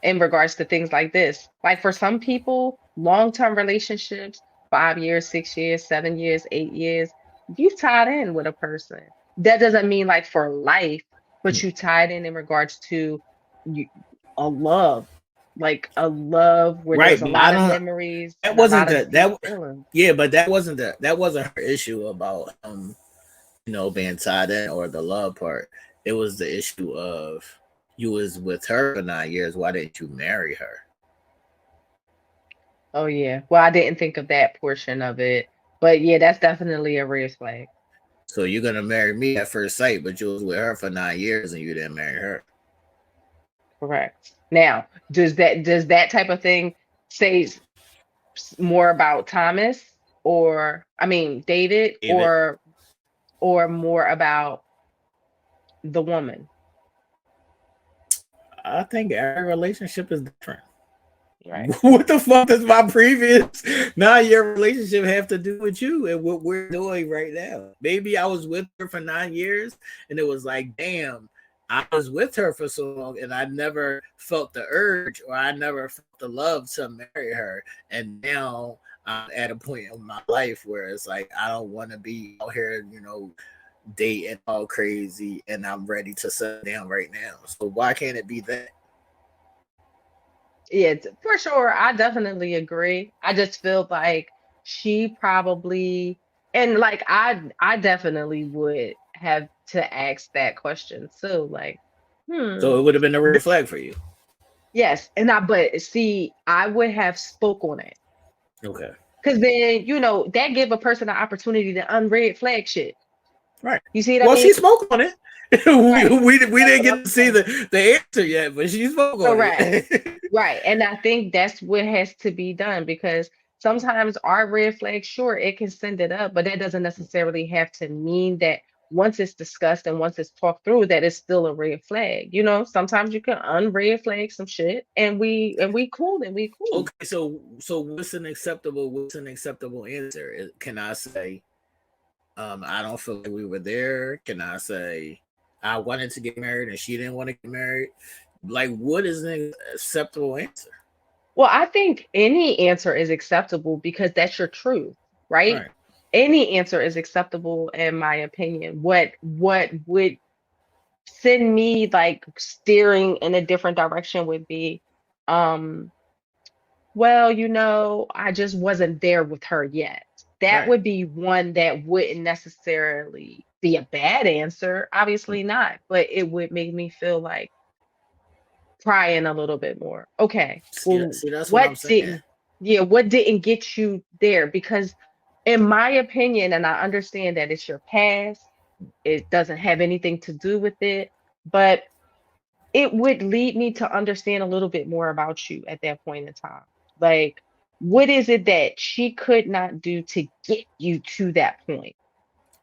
in regards to things like this. Like for some people, long-term relationships, 5 years, 6 years, 7 years, 8 years, you tied in with a person. That doesn't mean like for life, but you tied in regards to you, a love, like a love where Right, there's a but I lot of don't. memories That and a wasn't lot of the deep that. feelings. Yeah, but that wasn't her issue about being tied in or the love part. It was the issue of you was with her for 9 years. Why didn't you marry her? Oh yeah. Well, I didn't think of that portion of it. But yeah, that's definitely a red flag. So you're gonna marry me at first sight, but you was with her for 9 years and you didn't marry her. Correct. Now, does that type of thing say more about Thomas, or I mean David, David, or more about the woman? I think every relationship is different. Right. What the fuck does my previous 9 year relationship have to do with you and what we're doing right now? Maybe I was with her for 9 years and it was like, damn, I was with her for so long and I never felt the urge or I never felt the love to marry her. And now I'm at a point in my life where it's like, I don't want to be out here, dating all crazy and I'm ready to settle down right now. So why can't it be that? Yeah, for sure. I definitely agree. I just feel like she probably, and like I definitely would have to ask that question too. Like, So it would have been a red would flag for you. yes, and but see, I would have spoke on it. Okay. Because then, that give a person an opportunity to unred flag shit. Right. You see what I Well, mean? she spoke on it. Right. We That's didn't what get I'm to see saying. the answer yet, but she spoke on Correct. it. Right. And I think that's what has to be done because sometimes our red flag, sure, it can send it up, but that doesn't necessarily have to mean that once it's discussed and once it's talked through, that it's still a red flag. Sometimes you can unred flag some shit and we cool and we cool. Okay, so what's an acceptable answer? Can I say I don't feel like we were there? Can I say I wanted to get married and she didn't want to get married? Like what is an acceptable answer? Well, I think any answer is acceptable because that's your truth, right? Right. Any answer is acceptable in my opinion. What would send me like steering in a different direction would be, um, well, I just wasn't there with her yet. That Right. would be one that wouldn't necessarily be a bad answer, obviously not, but it would make me feel like prying a little bit more. Okay, well, See that's what I'm what saying. didn't, yeah, what didn't get you there? Because in my opinion, and I understand that it's your past, it doesn't have anything to do with it, but it would lead me to understand a little bit more about you at that point in time. Like, what is it that she could not do to get you to that point?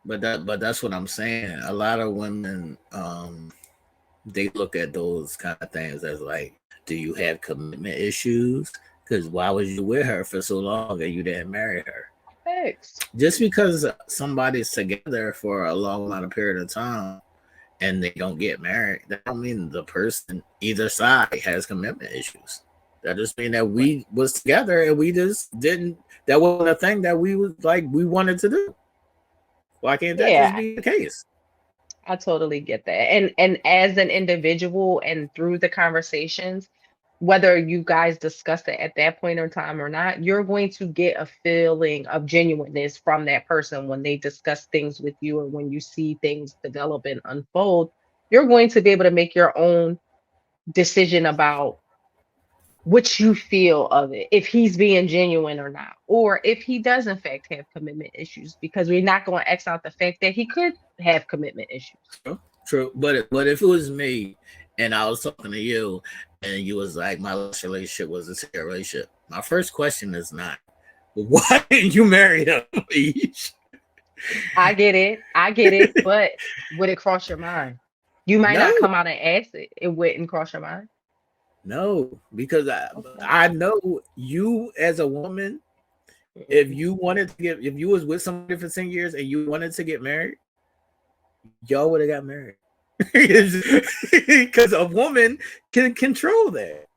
But that's what I'm saying. A lot of women they look at those kind of things as like, do you have commitment issues? Because why was you with her for so long and you didn't marry her? Thanks. Just because somebody's together for a long amount of period of time and they don't get married, that don't mean the person either side has commitment issues. That just mean that Right. we was together and we just didn't. That wasn't a thing that we was like we wanted to do. Why can't that just Yeah, be the case? I totally get that. And as an individual and through the conversations, whether you guys discuss it at that point in time or not, you're going to get a feeling of genuineness from that person when they discuss things with you or when you see things develop and unfold. You're going to be able to make your own decision about what you feel of it, if he's being genuine or not, or if he does in fact have commitment issues, because we're not going to X out the fact that he could have commitment issues. True. But if it was me and I was talking to you and you was like, my last relationship was a terrible relationship, my first question is not, why didn't you marry him? I get it, but would it cross your mind? You might No, not come out and ask it. It wouldn't cross your mind. no, because Okay. I know you as a woman. If you wanted to get, if you was with somebody for 10 years and you wanted to get married, y'all would have got married. Because a woman can control that.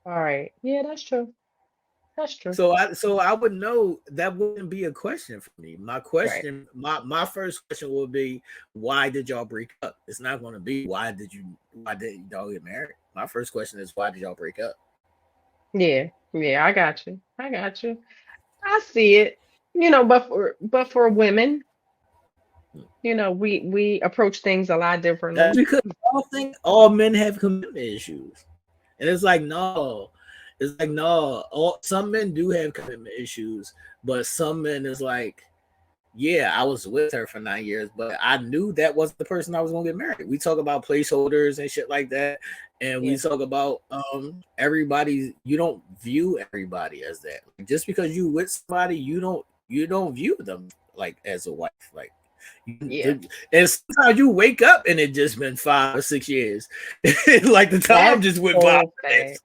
All right. Yeah, that's true. That's true. So I would know that wouldn't be a question for me. Right. My first question would be, why did y'all break up? It's not going to be why did y'all get married? My first question is, why did y'all break up? Yeah. Yeah, I got you. I got you. I see it. But for women, we approach things a lot That's differently. because y'all think all men have commitment issues. And it's like, no. It's like, no. Some men do have commitment issues, but some men is like, yeah, I was with her for 9 years, but I knew that wasn't the person I was gonna get married. We talk about placeholders and shit like that, and we Yeah. talk about everybody. You don't view everybody as that. Just because you with somebody, you don't view them like as a wife. Like, Yeah. and sometimes you wake up and it just been 5 or 6 years. Like the time That's just went by whole fact. fast.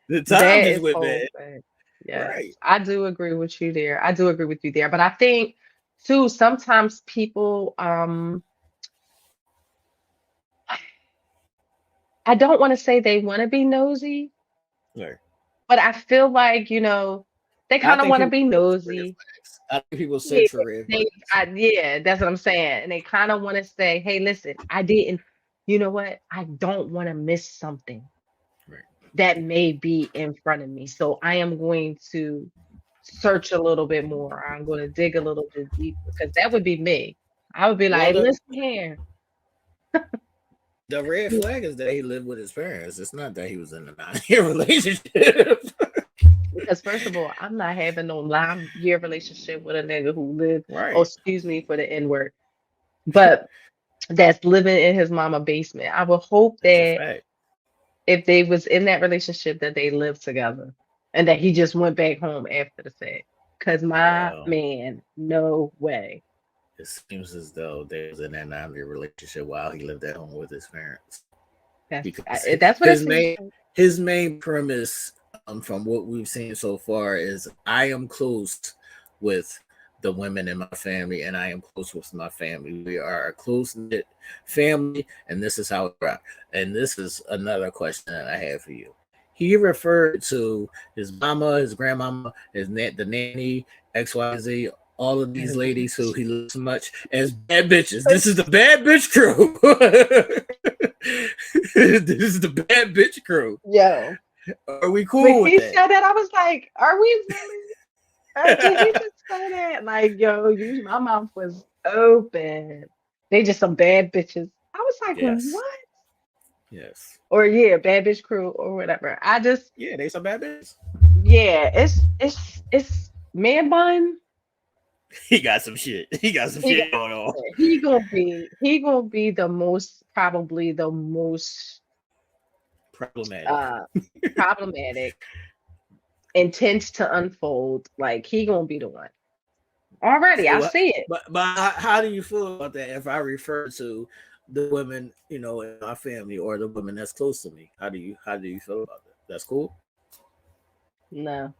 The time That just is went whole bad. fact. Yes. Right. I do agree with you there. I do agree with you there. But I think too, sometimes people I don't want to say they want to be nosy, Right. but I feel like, they I kind of think want to people be search for red nosy. flags. I think people Yeah, search for red they, flags. yeah, that's what I'm saying. And they kind of want to say, hey, listen, I didn't, you know what? I don't want to miss something Right. that may be in front of me. So I am going to search a little bit more. I'm going to dig a little bit deeper because that would be me. I would be Well, like, listen here. the red Yeah, flag is that he lived with his parents. It's not that he was in a 9 year relationship. because first of all, I'm not having no 9-year relationship with a nigga who lived, oh, Right. excuse me for the N word, but that's living in his mama basement. I would hope That's a that fact. if they was in that relationship that they lived together and that he just went back home after the fact. Cause my Well, man, no way. it seems as though they was in that 9 year relationship while he lived at home with his parents. Because That's what it his seems main like. his main premise, from what we've seen so far, is I am close with the women in my family, and I am close with my family. We are a close knit family, and this is how we rock. And this is another question that I have for you. He referred to his mama, his grandmama, the nanny, XYZ, all of these ladies who he loves so much as bad bitches. This is the bad bitch crew. This is the bad bitch crew. Yo, Are we when cool with he that? said that, I was like, are we really? Did he just say that? Like, yo, my mouth was open. They just some bad bitches. I was like, Yes. what? Yes. Or yeah, bad bitch crew or whatever. I just, Yeah, they some bad bitches. yeah, it's man bun. He got some shit. He got some He got shit going on. he gonna be the most, probably the most Problematic. uh problematic and tends to unfold. Like he gonna be the one. Already, I So, see it. but how do you feel about that if I refer to the women, in my family or the women that's close to me? How do you feel about that? That's cool. No.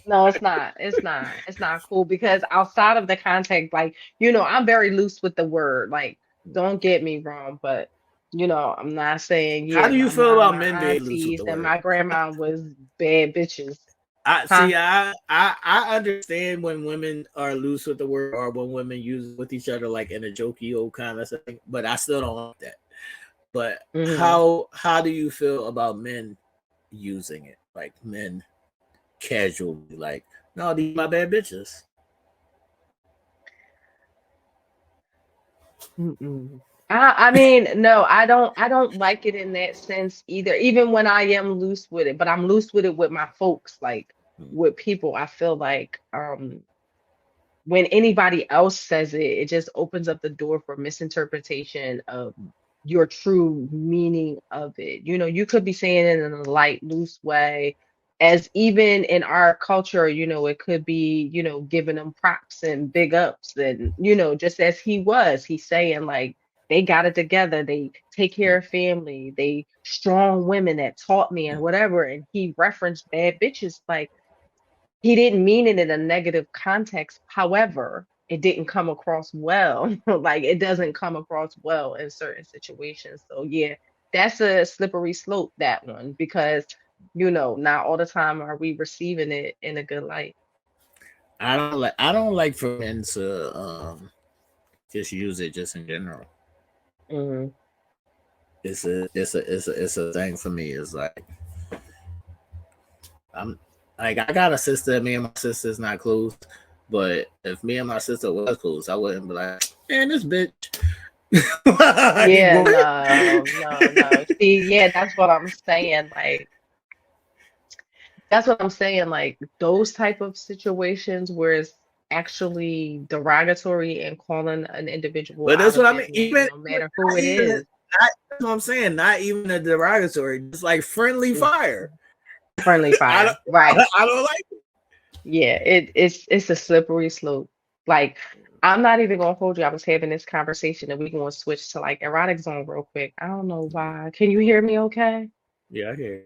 No, it's not. It's not. It's not cool because outside of the context, like, I'm very loose with the word. Like, don't get me wrong, but I'm not saying, How yeah, do you my feel mom, about my men being loose with aunties, the and word? my grandma was bad bitches. I Huh? see. I understand when women are loose with the word or when women use it with each other like in a jokey old kind of thing, but I still don't like that. But Hmm. how do you feel about men using it, like men casually, like, no, these my bad bitches. Mm-mm. I mean, no, I don't like it in that sense either. Even when I am loose with it, but I'm loose with it with my folks, like with people. I feel like when anybody else says it, it just opens up the door for misinterpretation of your true meaning of it. You know, you could be saying it in a light, loose way, as even in our culture, you know, it could be, you know, giving them props and big ups. And, you know, just as he's saying, like, they got it together, they take care of family, they strong women that taught me and whatever. And he referenced bad bitches, like, he didn't mean it in a negative context. However, it didn't come across well. Like it doesn't come across well in certain situations. So yeah, that's a slippery slope, that one, because you know, not all the time are we receiving it in a good light. I don't like for men to just use it just in general. Hmm. It's a thing for me. It's like I'm like I got a sister. Me and my sister's not close, but if me and my sister was close, I wouldn't be like, man, this bitch. Like, Yeah, what? no, no, no. See, yeah, that's what I'm saying. Like, that's what I'm saying. Like those type of situations where it's actually derogatory and calling an individual But out that's of what I his mean. name, Even no matter who not it even is. that's what I'm saying. Not even a derogatory. Just like friendly Mm, fire. friendly I don't. fire. Right. I don't like it. Yeah, it's a slippery slope. Like I'm not even gonna hold you. I was having this conversation and we're gonna switch to like erotic zone real quick. I don't know why. Can you hear me okay? Yeah, I hear.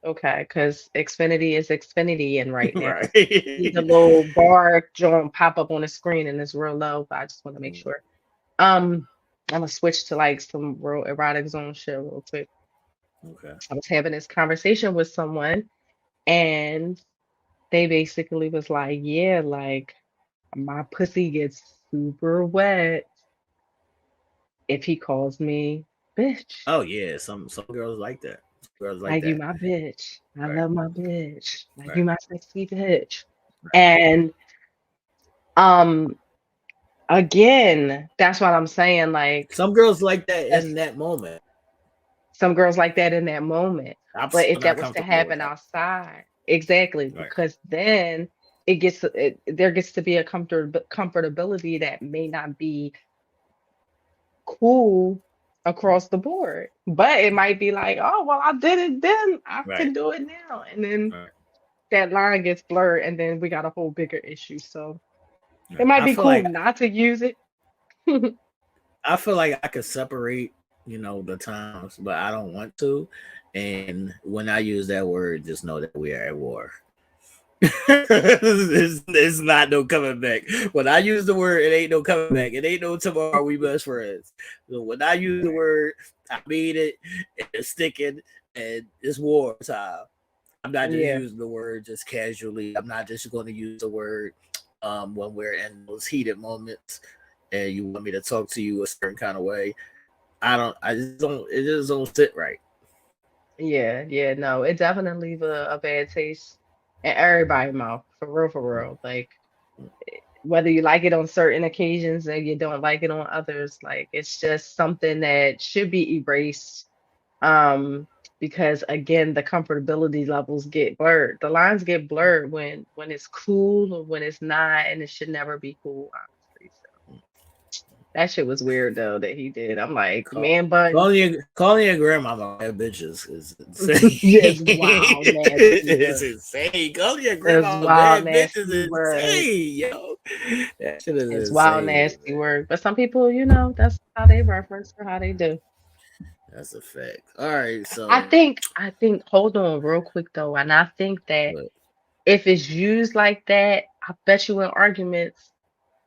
Okay, because Xfinity is Xfinity and right now. Right. See the little bar joint pop up on the screen and it's real low, but I just want to make sure. I'm gonna switch to like some real erotic zone shit real quick. Okay. I was having this conversation with someone and they basically was like, yeah, like my pussy gets super wet if he calls me bitch. Oh yeah, some girls like that. Some girls like Like you that. my bitch. I Right. love my bitch. Like you Right. my sexy bitch. Right. And um again, that's what I'm saying. Like Some girls like that that's in that moment. some girls like that in that moment. I'm But still if that not was to comfortable with happen that. outside, exactly, Right. because then there gets to be a comfortability that may not be cool across the board. But it might be like, oh, well, I did it then. I Right. can do it now. And then Right. that line gets blurred, and then we got a whole bigger issue. So Right. it might be cool not to use it. I feel like I could separate, the times, but I don't want to. And when I use that word, just know that we are at war. It's not no coming back. When I use the word, it ain't no coming back. It ain't no tomorrow. We best friends. So when I use the word, I mean it. It's sticking, and it's war time. I'm not just Yeah. using the word just casually. I'm not just going to use the word when we're in those heated moments, and you want me to talk to you a certain kind of way. I don't. I just don't. It just don't sit right. Yeah, yeah, no, it definitely leave a bad taste in everybody's mouth, for real. Like whether you like it on certain occasions and you don't like it on others, like it's just something that should be erased. Um, because again, the comfortability levels get blurred. The lines get blurred when it's cool or when it's not, and it should never be cool, honestly. So that shit was weird though that he did. I'm like, Call, man bun, calling your grandmama bad bitches is just insane. wild, nasty It's work. insane. Calling your It's grandmama wild, bad bitches nasty is work. insane, yo. That shit is It's wild, insane, nasty man. work. But some people, you know, that's how they reference or how they do. That's a fact. All right, I so think, I think, hold on real quick though. And I think that but if it's used like that, I bet you in arguments,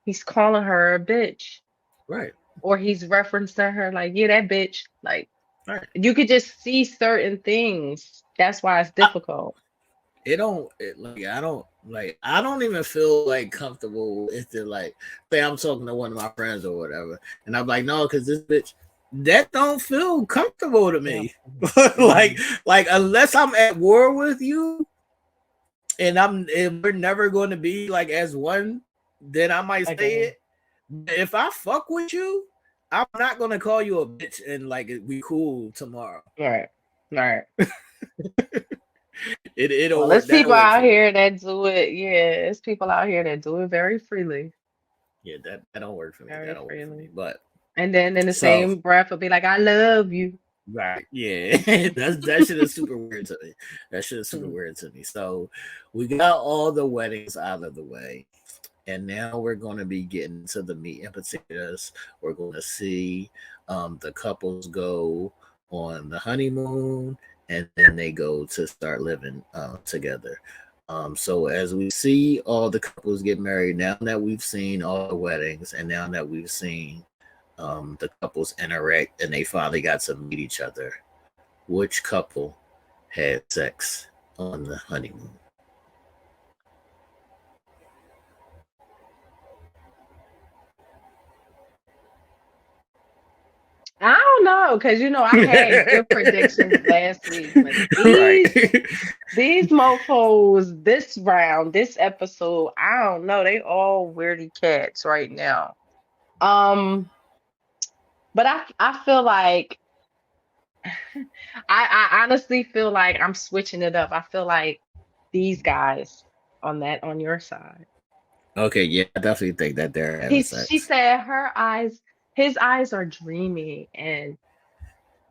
he's calling her a bitch. right, Or he's referencing her like, yeah, that bitch. Like right. you could just see certain things. That's why it's I, difficult. it don't it, like I don't even feel like comfortable if they're like say I'm talking to one of my friends or whatever, and I'm like, no, because this bitch that don't feel comfortable to Yeah. me. Mhm. like unless I'm at war with you and we're never going to be like as one, then I might say Again. it. But if I fuck with you, I'm not gonna call you a bitch and like we cool tomorrow. Right. Right. It'll Well, work. there's That'll people work out for me. here that do it. Yeah, there's people out here that do it very freely. Yeah, that don't work for me. That Very don't work for me. freely. But And then in the so same breath will be like, I love you. right, yeah, that shit is super weird to me. That shit is super Hmm. weird to me. So we got all the weddings out of the way, and now we're going to be getting to the meat and potatoes. We're going to see the couples go on the honeymoon, and then they go to start living together. So as we see all the couples get married, now that we've seen all the weddings, and now that we've seen the couples interact and they finally got to meet each other, which couple had sex on the honeymoon? I don't know, because I had good predictions last week, but Right. these mofos this round, this episode, I don't know. They all weirdy cats right now. Um, but I feel like I honestly feel like I'm switching it up. I feel like these guys on your side. Okay, yeah, I definitely think that they're having She sex. said his eyes are dreamy, and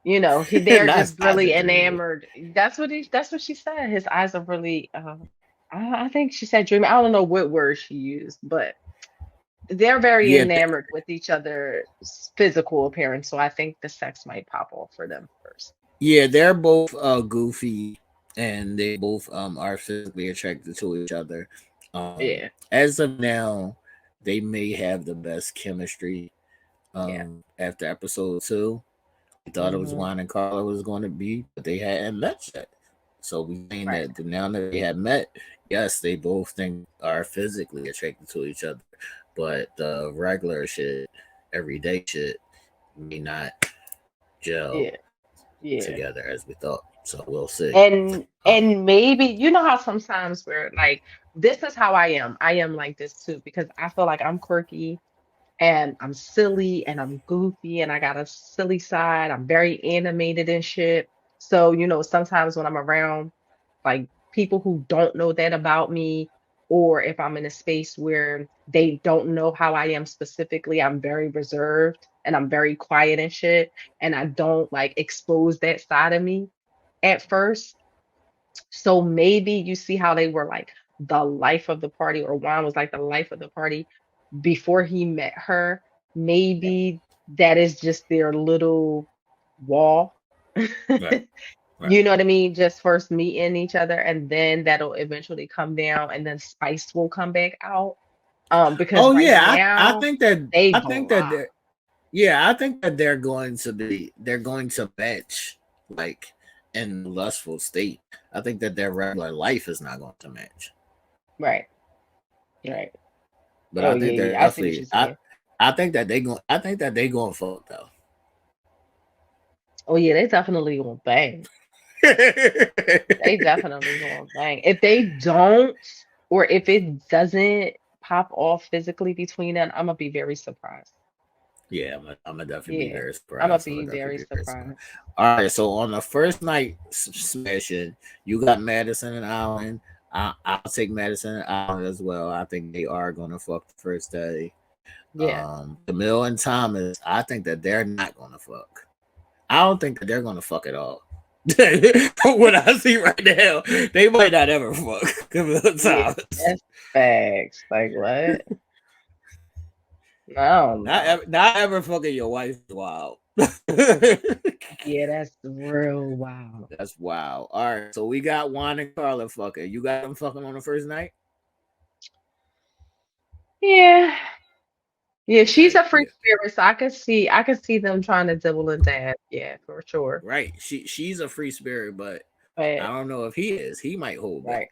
they're Not just size really of dreamy. enamored. That's what she said. His eyes are really I think she said dreamy. I don't know what word she used, but they're very Yeah, enamored with each other's physical appearance. So I think the sex might pop off for them first. yeah, they're both goofy, and they both are physically attracted to each other. Yeah, As of now, they may have the best chemistry. yeah. After episode two, we thought it was Hmm. Juan and Carla was going to be, but they hadn't met yet. So we think Right. that now that they have met, yes, they both think are physically attracted to each other, but the regular shit, everyday shit, may not gel Yeah, yeah. together as we thought. So we'll see. Um, And maybe how sometimes we're like, this is how I am. I am like this too because I feel like I'm quirky and I'm silly and I'm goofy and I got a silly side. I'm very animated and shit. So, sometimes when I'm around like people who don't know that about me, or if I'm in a space where they don't know how I am specifically, I'm very reserved and I'm very quiet and shit. And I don't like expose that side of me at first. So maybe you see how they were like the life of the party, or Juan was like the life of the party before he met her. Maybe that is just their little wall. right, right. You know what I mean? Just first meeting each other, and then that'll eventually come down, and then spice will come back out. Because Oh right yeah, I now think that they I go think that wild. they're yeah, I think that they're going to match like in lustful state. I think that their regular life is not going to match. Right, right. But Oh I yeah, think they're yeah. I see what definitely you're saying. I think that they going to fuck though. Oh yeah, they definitely gonna bang. They definitely gonna bang. If they don't, or if it doesn't pop off physically between them, I'm gonna be very surprised. Yeah, I'm gonna definitely be Yeah, very I'm gonna surprised. I'm be gonna very definitely be very surprised. surprised. All right, so on the first night smashing, you got Madison and Allen. I'll take Madison and Allen as well. I think they are gonna fuck the first day. Yeah. Camille and Thomas, I think that they're not gonna fuck. I don't think that they're gonna fuck at all. What I see right now, they might not ever fuck Camille and Yeah, Thomas. that's facts. Like what? I don't know. Not ever fucking your wife is wild. Yeah, that's real wild. That's wild. All right, so we got Juan and Carla fucking. You got them fucking on the first night. Yeah. Yeah, she's Okay, a free spirit, so I could see them trying to double and dab. Yeah, for sure. right. She's a free spirit, but I But don't know if he is. He might hold back. right.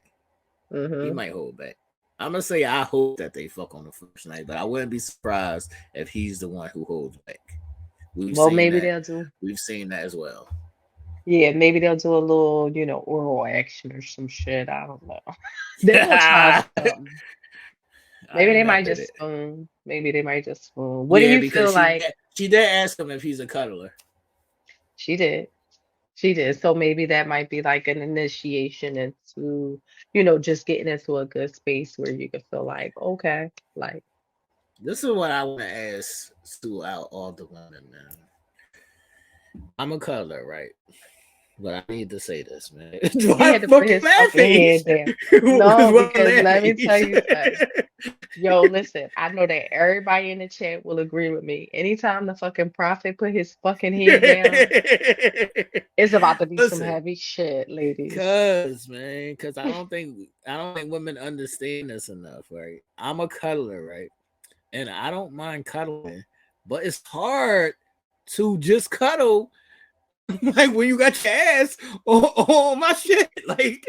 He Mm-hmm. might hold back. I'm gonna say I hope that they fuck on the first night, but I wouldn't be surprised if he's the one who holds back. We've Well, seen maybe that. they'll do. We've seen that as well. Yeah, maybe they'll do a little, oral action or some shit. I don't know. They gonna try something. Maybe they ain't mad might at just it. spoon. Maybe they might just spoon. What do Yeah, you because feel like? she did ask him if he's a cuddler. She did. She did. So maybe that might be like an initiation into, just getting into a good space where you can feel like, okay, like, This is what I want to ask throughout all the women, man. I'm a cuddler, right? But I need to say this, man. he Why had to put fucking his fucking laughing? head down. Because No, why because let me tell laughing? you something. Yo, listen, I know that everybody in the chat will agree with me. Anytime the fucking prophet put his fucking head down, it's about to be some Listen, heavy shit, ladies. cause I don't think women understand this enough, right? I'm a cuddler, right? And I don't mind cuddling, but it's hard to just cuddle like when you got your ass on my shit. Like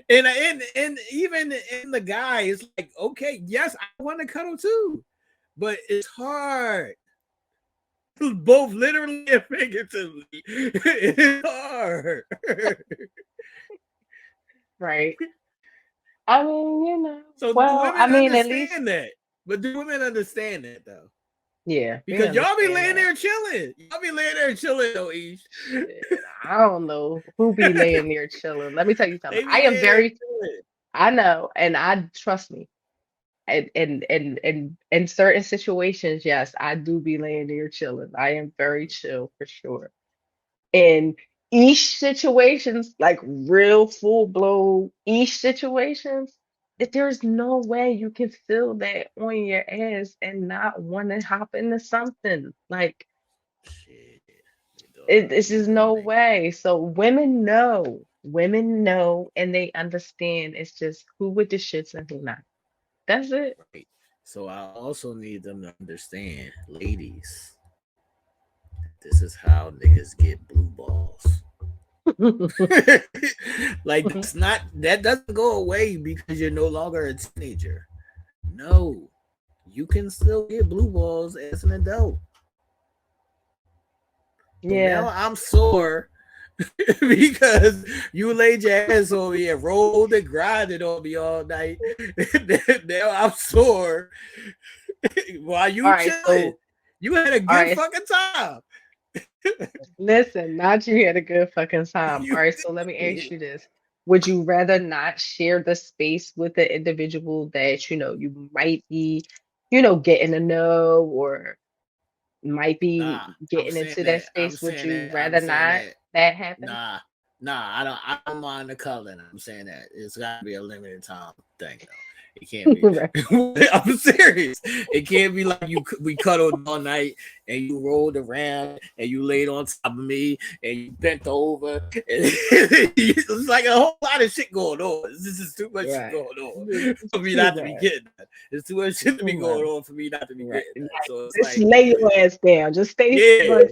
and even in the guy, it's like, okay, yes, I want to cuddle too. But it's hard. Both literally and figuratively. It's hard. Right. I mean, So do well, I women mean, at least, understand that? But do women understand that though? yeah, we Because y'all be understand laying that. there chilling. Y'all be laying there chilling though, Ish. Shit, I don't know who be laying there chilling. Let me tell you something. They I be am laying there very, chilling. I know, and I trust me. And in certain situations, yes, I do be laying there chilling. I am very chill for sure. In each situations, like real full blown each situations, if there's no way you can feel that on your ass and not want to hop into something. Like Shit. Dog, this is women no think way. So women know, and they understand. It's just who with the shits and who not. That's it. right. So I also need them to understand, ladies, this is how niggas get blue balls. Like that doesn't go away because you're no longer a teenager. No. You can still get blue balls as an adult. So now Yeah. I'm sore because you laid your ass on me and rolled and grinded on me all night. Now I'm sore while All you right. chilling. So, You had a all good right. fucking time. Listen, not you had a good fucking time. All You right. So let me ask did. you this. Would you rather not share the space with the individual that, you might be, getting to know or might be Nah, I'm getting saying into that that. I'm space? Would saying you that. I'm rather saying not that. that happen? Nah, nah. I don't mind the coloring. I'm saying that it's got to be a limited time thing though. It can't be. Right. I'm serious. It can't be like we cuddled all night and you rolled around and you laid on top of me and you bent over. It's like a whole lot of shit going on. This is too much shit Right. going on It's for me too not to be much. getting that. There's too much shit to Too be going much. on for me not to be Right. getting that. Like, So it's just like, lay your ass down. Just stay yeah, still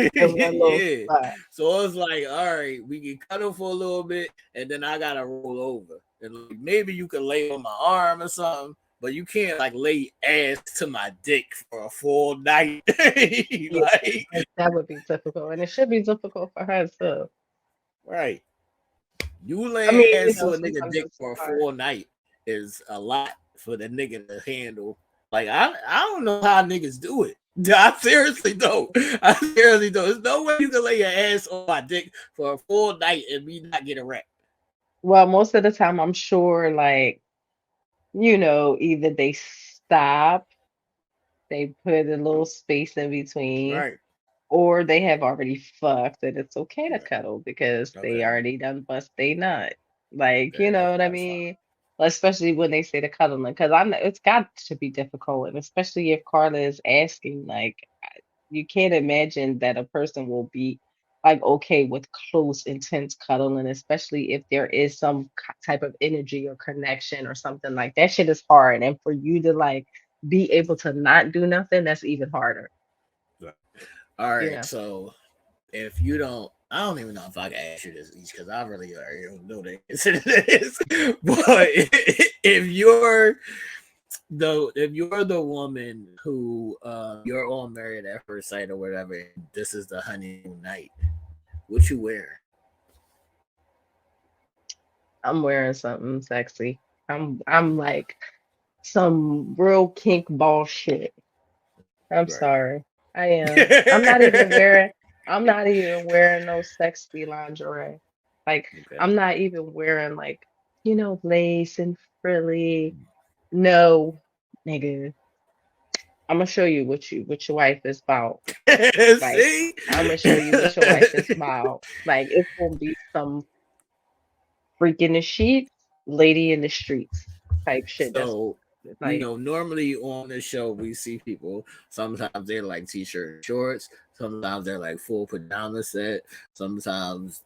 in one little yeah. spot. So it's like, all right, we can cuddle for a little bit, and then I gotta roll over, and like, maybe you can lay on my arm or something, but you can't like lay ass to my dick for a full night. Yeah, Like, that would be difficult, and it should be difficult for her too. right, you I laying mean, ass to a nigga sometimes dick it's for a hard. full night is a lot for the nigga to handle. Like, I don't know how niggas do it. I seriously don't. I seriously don't. There's no way you can lay your ass on my dick for a full night and me not get erect. Well, most of the time, I'm sure, like, either they stop, they put a little space in between, Right. or they have already fucked and it's okay to Right. cuddle because they Okay. already done bust they nut. Like, you Okay. know what I That's fine. mean? Especially when they say the cuddling, because I know it's got to be difficult, and especially if Carla is asking, like, you can't imagine that a person will be like okay with close, intense cuddling, especially if there is some type of energy or connection or something like that. Shit is hard, and for you to like be able to not do nothing, that's even harder. Right. All You right. know. So if you don't, I don't even know if I can ask you this each because I really already don't know the answer to this. But if you're the woman who you're all married at first sight or whatever, and this is the honeymoon night, what you wear? I'm wearing something sexy. I'm like some real kink ball shit. I'm Right. sorry. I am. I'm not even wearing no sexy lingerie. Like Okay. I'm not even wearing like, lace and frilly. No, nigga. I'm gonna show you what your wife is about. Like See? I'm gonna show you what your wife is about. Like it's gonna be some freak in the sheets, lady in the streets type shit. That's So, like, normally on the show we see people. Sometimes they're like t-shirt and shorts. Sometimes they're like full pajama set. Sometimes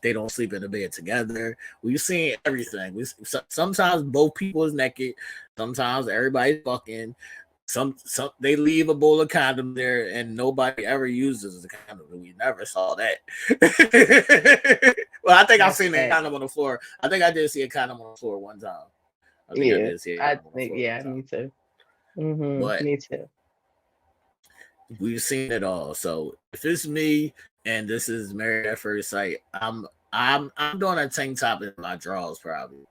they don't sleep in the bed together. We've seen everything. Sometimes both people is naked. Sometimes everybody's fucking. Some they leave a bowl of condoms there and nobody ever uses the condom. We never saw that. Well, I think I've that's seen a that. condom on the floor. I think I did see a condom on the floor one time. I think I Yeah, did see a I condom on the think, floor one yeah, time. me too. But Me too. we've seen it all. So if it's me and this is Married at First Sight, I'm doing a tank top in my drawers probably.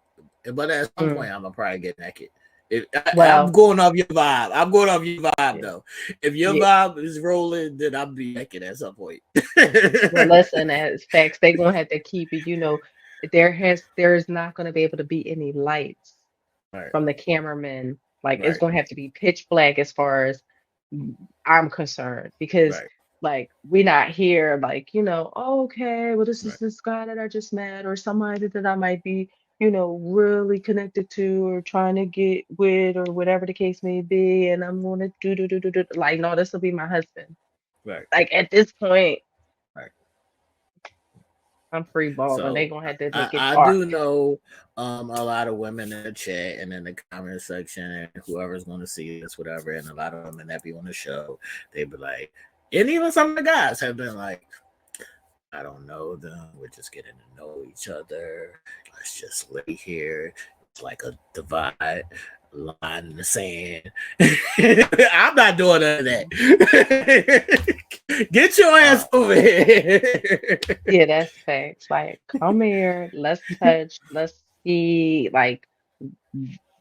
But at some Mm. point I'm gonna probably get naked. I'm Well, going off your vibe. I'm going off your vibe yeah, though. If your yeah. vibe is rolling, then I'll be naked at some point. Well, listen, as facts, they gonna have to keep it. There's not gonna be able to be any lights Right, from the cameraman. Like it's right, gonna have to be pitch black as far as I'm concerned, because right, like we're not here like, oh, okay, well this is right, this guy that I just met or somebody that I might be, really connected to or trying to get with or whatever the case may be, and I'm gonna do like no, this will be my husband. right, Like at this point, right. I'm free balling. They So gonna have to I, make it I dark. do know a lot of women in the chat and in the comment section and whoever's going to see this, whatever, and a lot of women that be on the show, they be like, and even some of the guys have been like, I don't know them. We're just getting to know each other. Let's just lay here. It's like a divide line in the sand. I'm not doing none of that. Get your Uh, ass over here. yeah, that's facts. Like, come here, let's touch, let's see, like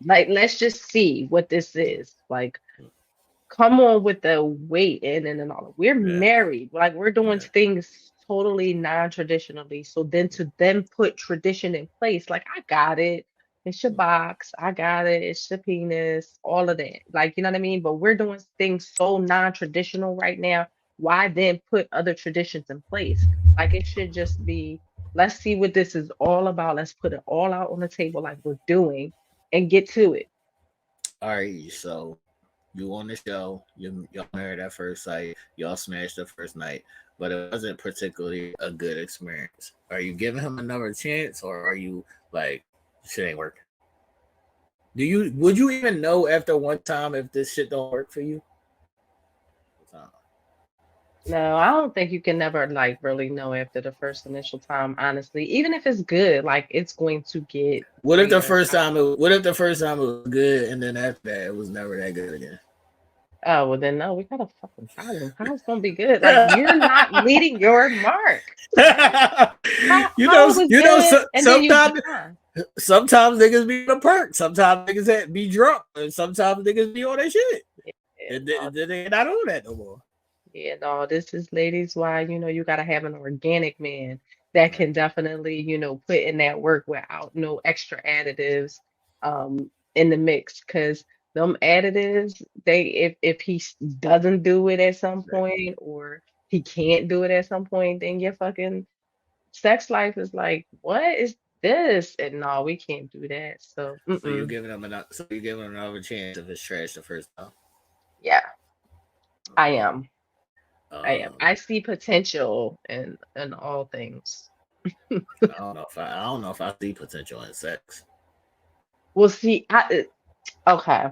let's just see what this is. Like, come on with the waiting and all. We're Yeah, married. Like we're doing yeah, things totally non-traditionally. So then to then put tradition in place, like I got it. It's your box. I got it. It's your penis. All of that. Like, you know what I mean? But we're doing things so non-traditional right now. Why then put other traditions in place? Like it should just be, let's see what this is all about. Let's put it all out on the table like we're doing and get to it. all right, so you on the show, y'all married at first sight, y'all smashed the first night, but it wasn't particularly a good experience. Are you giving him another chance, or are you like, shit ain't working? Would you even know after one time if this shit don't work for you? No, I don't think you can never like really know after the first initial time, honestly. Even if it's good, like it's going to get weird. What if the first time it was good and then after that it was never that good again? Oh, well then no, we got a fucking problem. How's it's gonna be good? Like you're not meeting your mark. How it was good and then you Sometimes decline. niggas be on a perk, sometimes niggas be drunk, and sometimes niggas be on that shit, Yeah, and no, then they not on that no more. yeah, no, this is ladies why, you gotta have an organic man that Right, can definitely, put in that work without no extra additives in the mix. Cause them additives, if he doesn't do it at some right. point or he can't do it at some point, then your fucking sex life is like, what is this? And no, we can't do that. So So you giving him another chance if it's trash the first time. yeah, I Okay. am. I am. Um, I see potential in all things. I don't know if I see potential in sex. Well, see, okay.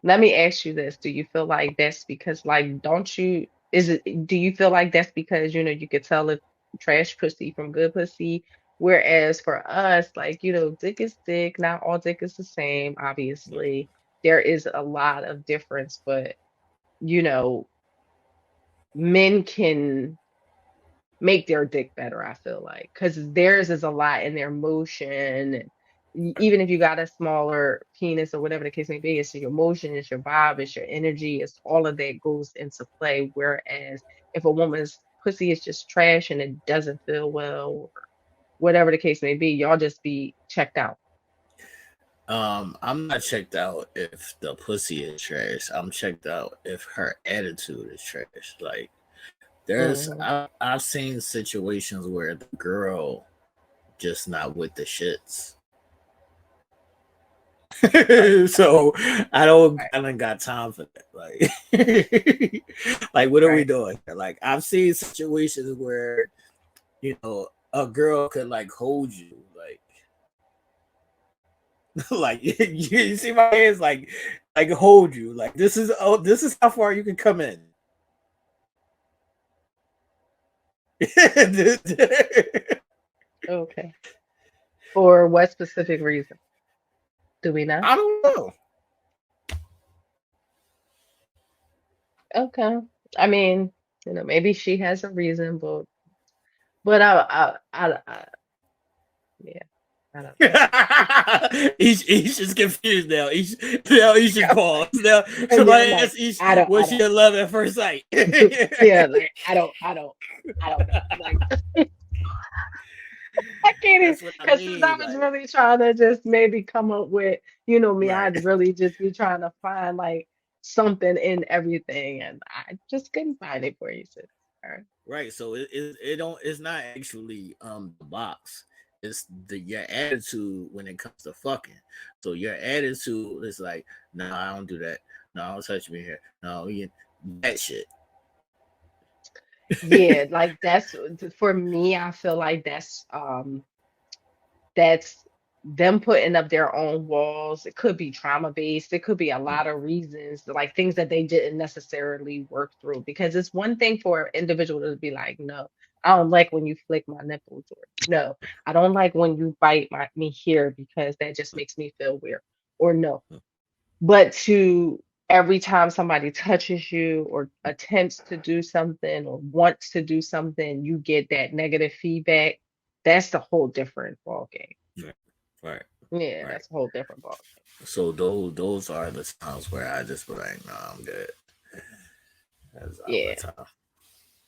Let me ask you this. Do you feel like that's because, like, do you feel like that's because, you could tell if trash pussy from good pussy? Whereas for us, like, dick is dick, not all dick is the same, obviously. There is a lot of difference, but, you know, men can make their dick better, I feel like, because theirs is a lot in their motion even if you got a smaller penis or whatever the case may be, it's your emotion, it's your vibe, it's your energy, it's all of that goes into play. Whereas if a woman's pussy is just trash and it doesn't feel well, or whatever the case may be, y'all just be checked out. I'm not checked out if the pussy is trash. I'm checked out if her attitude is trash. Like Hmm. I've seen situations where the girl just not with the shits. Right, So right, I don't got time for that. Like, like what are we right. doing? Like I've seen situations where a girl could like hold you, like you see my hands, like hold you, like this is how far you can come in. Okay. For what specific reason? Do we know? I don't know. Okay. I mean, maybe she has a reason, but yeah, I don't know. Each is confused now. Each should pause. Now Yeah, somebody I'm like, ask Each, I was she don't. in love at first sight? Yeah, like I don't know. Like I can't even, That's what I because since I mean. was Like, really trying to just maybe come up with, me, right, I'd really just be trying to find like something in everything, and I just couldn't find it for you, sis. All right. right. So it don't it's not actually the box. It's the your attitude when it comes to fucking. So your attitude is like, no, I don't do that. No, don't touch me here. No, that shit. Yeah, like that's for me, I feel like that's them putting up their own walls. It could be trauma based. It could be a lot of reasons, like things that they didn't necessarily work through. Because it's one thing for an individual to be like, no, I don't like when you flick my nipples, or no, I don't like when you bite me here because that just makes me feel weird. Or no, but to every time somebody touches you or attempts to do something or wants to do something, you get that negative feedback. That's the whole different ball game. Right, right, Yeah, right. that's a whole different ball So those are the times where I just be like, no, I'm good. That's all game. the Yeah. time.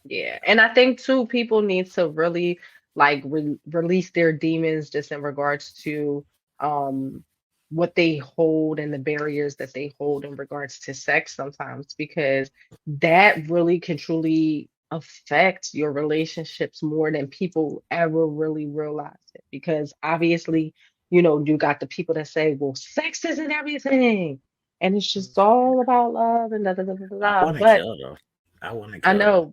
Yeah, and I think too, people need to really like release their demons just in regards to um what they hold and the barriers that they hold in regards to sex sometimes, because that really can truly affect your relationships more than people ever really realize it. Because obviously, you got the people that say, well, sex isn't everything, and it's just all about love and da da da da da. I Da. want to But kill though. I want to I kill though. know.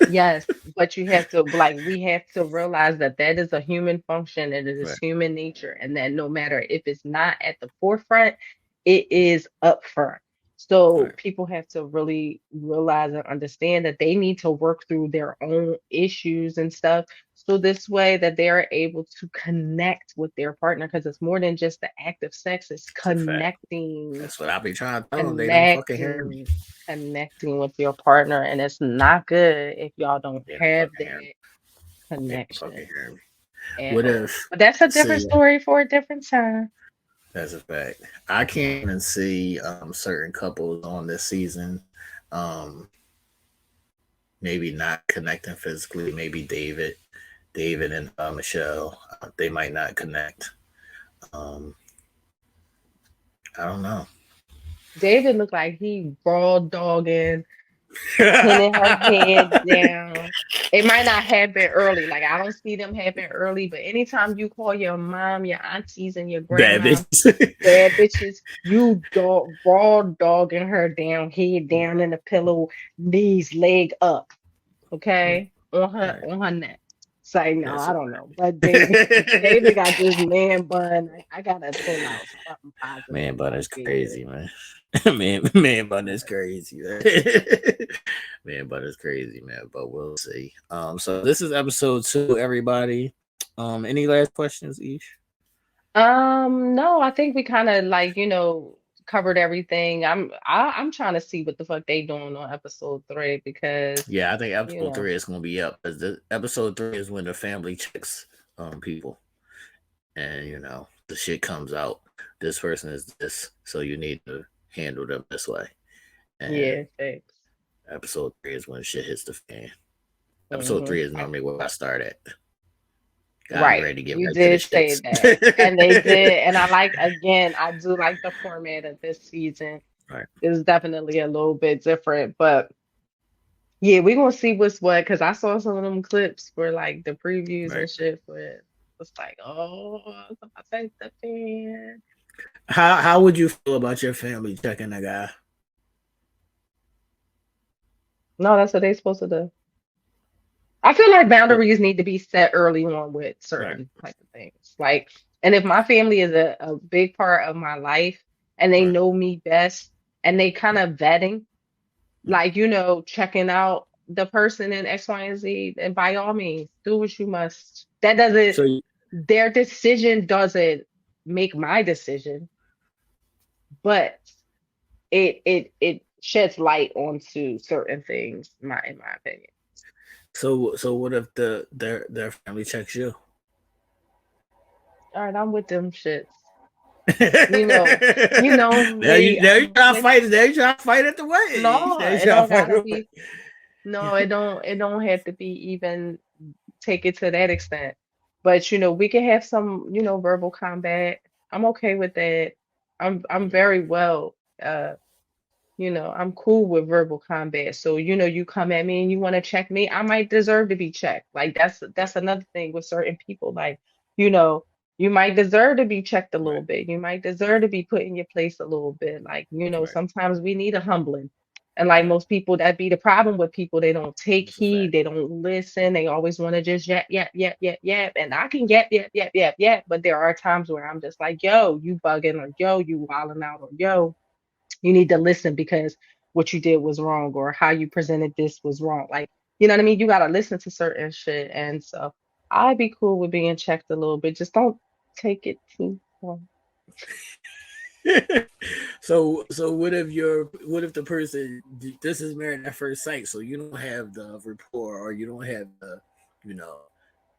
Yes, but you have to, like, we have to realize that that is a human function and it is Right, human nature, and that no matter if it's not at the forefront, it is up front. So right. people have to really realize and understand that they need to work through their own issues and stuff. So this way that they're able to connect with their partner, because it's more than just the act of sex, it's It's a fact. connecting, That's what I be trying to tell them. They don't fucking hear me. connecting, connecting with your partner, and it's not good if y'all don't They don't have fucking hear me. that They don't fucking connection hear me. at What all. if? But that's a different See, story for a different time. that's a fact. I can't even see certain couples on this season. Um, maybe not connecting physically. Maybe David and Michelle. They might not connect. Um, I don't know. David looked like he raw dogging, pinning her head down. It might not happen early. Like, I don't see them happen early, but anytime you call your mom, your aunties, and your Bad grandma bitch. bad bitches, you dog raw dogging her down, head down in the pillow, knees leg up, okay, on her Right. neck. Say no, That's I a don't know, but David got this man bun. I gotta pull out something positive man, but about it's David. crazy, man. Man, but it's crazy, man. Man, but it's crazy, man. But we'll see. So this is episode 2, everybody. Any last questions, Ish? No, I think we kind of like, covered everything. I'm trying to see what the fuck they doing on episode 3, because Yeah, I think you episode know 3 is gonna be up. 'Cause the episode 3 is when the family checks people. and the shit comes out. This person is this, so you need to handle them this way. And Yeah, thanks. episode 3 is when shit hits the fan. Episode Hmm 3 is normally where I start at. I'm Right. ready to get You right to the did say shits. that. And they did. And I like, again, I do like the format of this season. Right, It's definitely a little bit different. But yeah, we're gonna see what's what, because I saw some of them clips for like the previews right. and shit for it. It's like, oh, it's about to hit the fan. How would you feel about your family checking a guy? No, that's what they supposed to do. I feel like So, boundaries need to be set early on with right, certain type of things. Like, and if my family is a big part of my life and they right, know me best and they kind of vetting, right. like, checking out the person in X, Y, and Z, and by all means, do what you must. That doesn't, So, their decision doesn't make my decision, but it sheds light onto certain things, in my opinion. so what if their family checks you? All right, I'm with them shits. You know, you know now you me. now you I'm try to with fight. Now you try to fight at the wedding. no, Now you it try to don't fight. gotta be no, it don't have to be even take it to that extent. But we can have some, verbal combat. I'm okay with that. I'm very well I'm cool with verbal combat. So, you come at me and you want to check me, I might deserve to be checked. Like that's another thing with certain people. Like, you know, you might deserve to be checked a little Right, bit. You might deserve to be put in your place a little bit. Like, right, sometimes we need a humbling. And like right. most people, that be the problem with people. They don't take That's a heed. fact. They don't listen. They always want to just yap, yap, yap, yap, yap. And I can yap, yap, yap, yap, yap. But there are times where I'm just like, yo, you bugging, or yo, you wilding out, or yo, you need to listen because what you did was wrong, or how you presented this was wrong. Like, you know what I mean? You got to listen to certain shit. And so I'd be cool with being checked a little bit. Just don't take it too far. So what if the person, this is married at first sight, so you don't have the rapport, or you don't have you know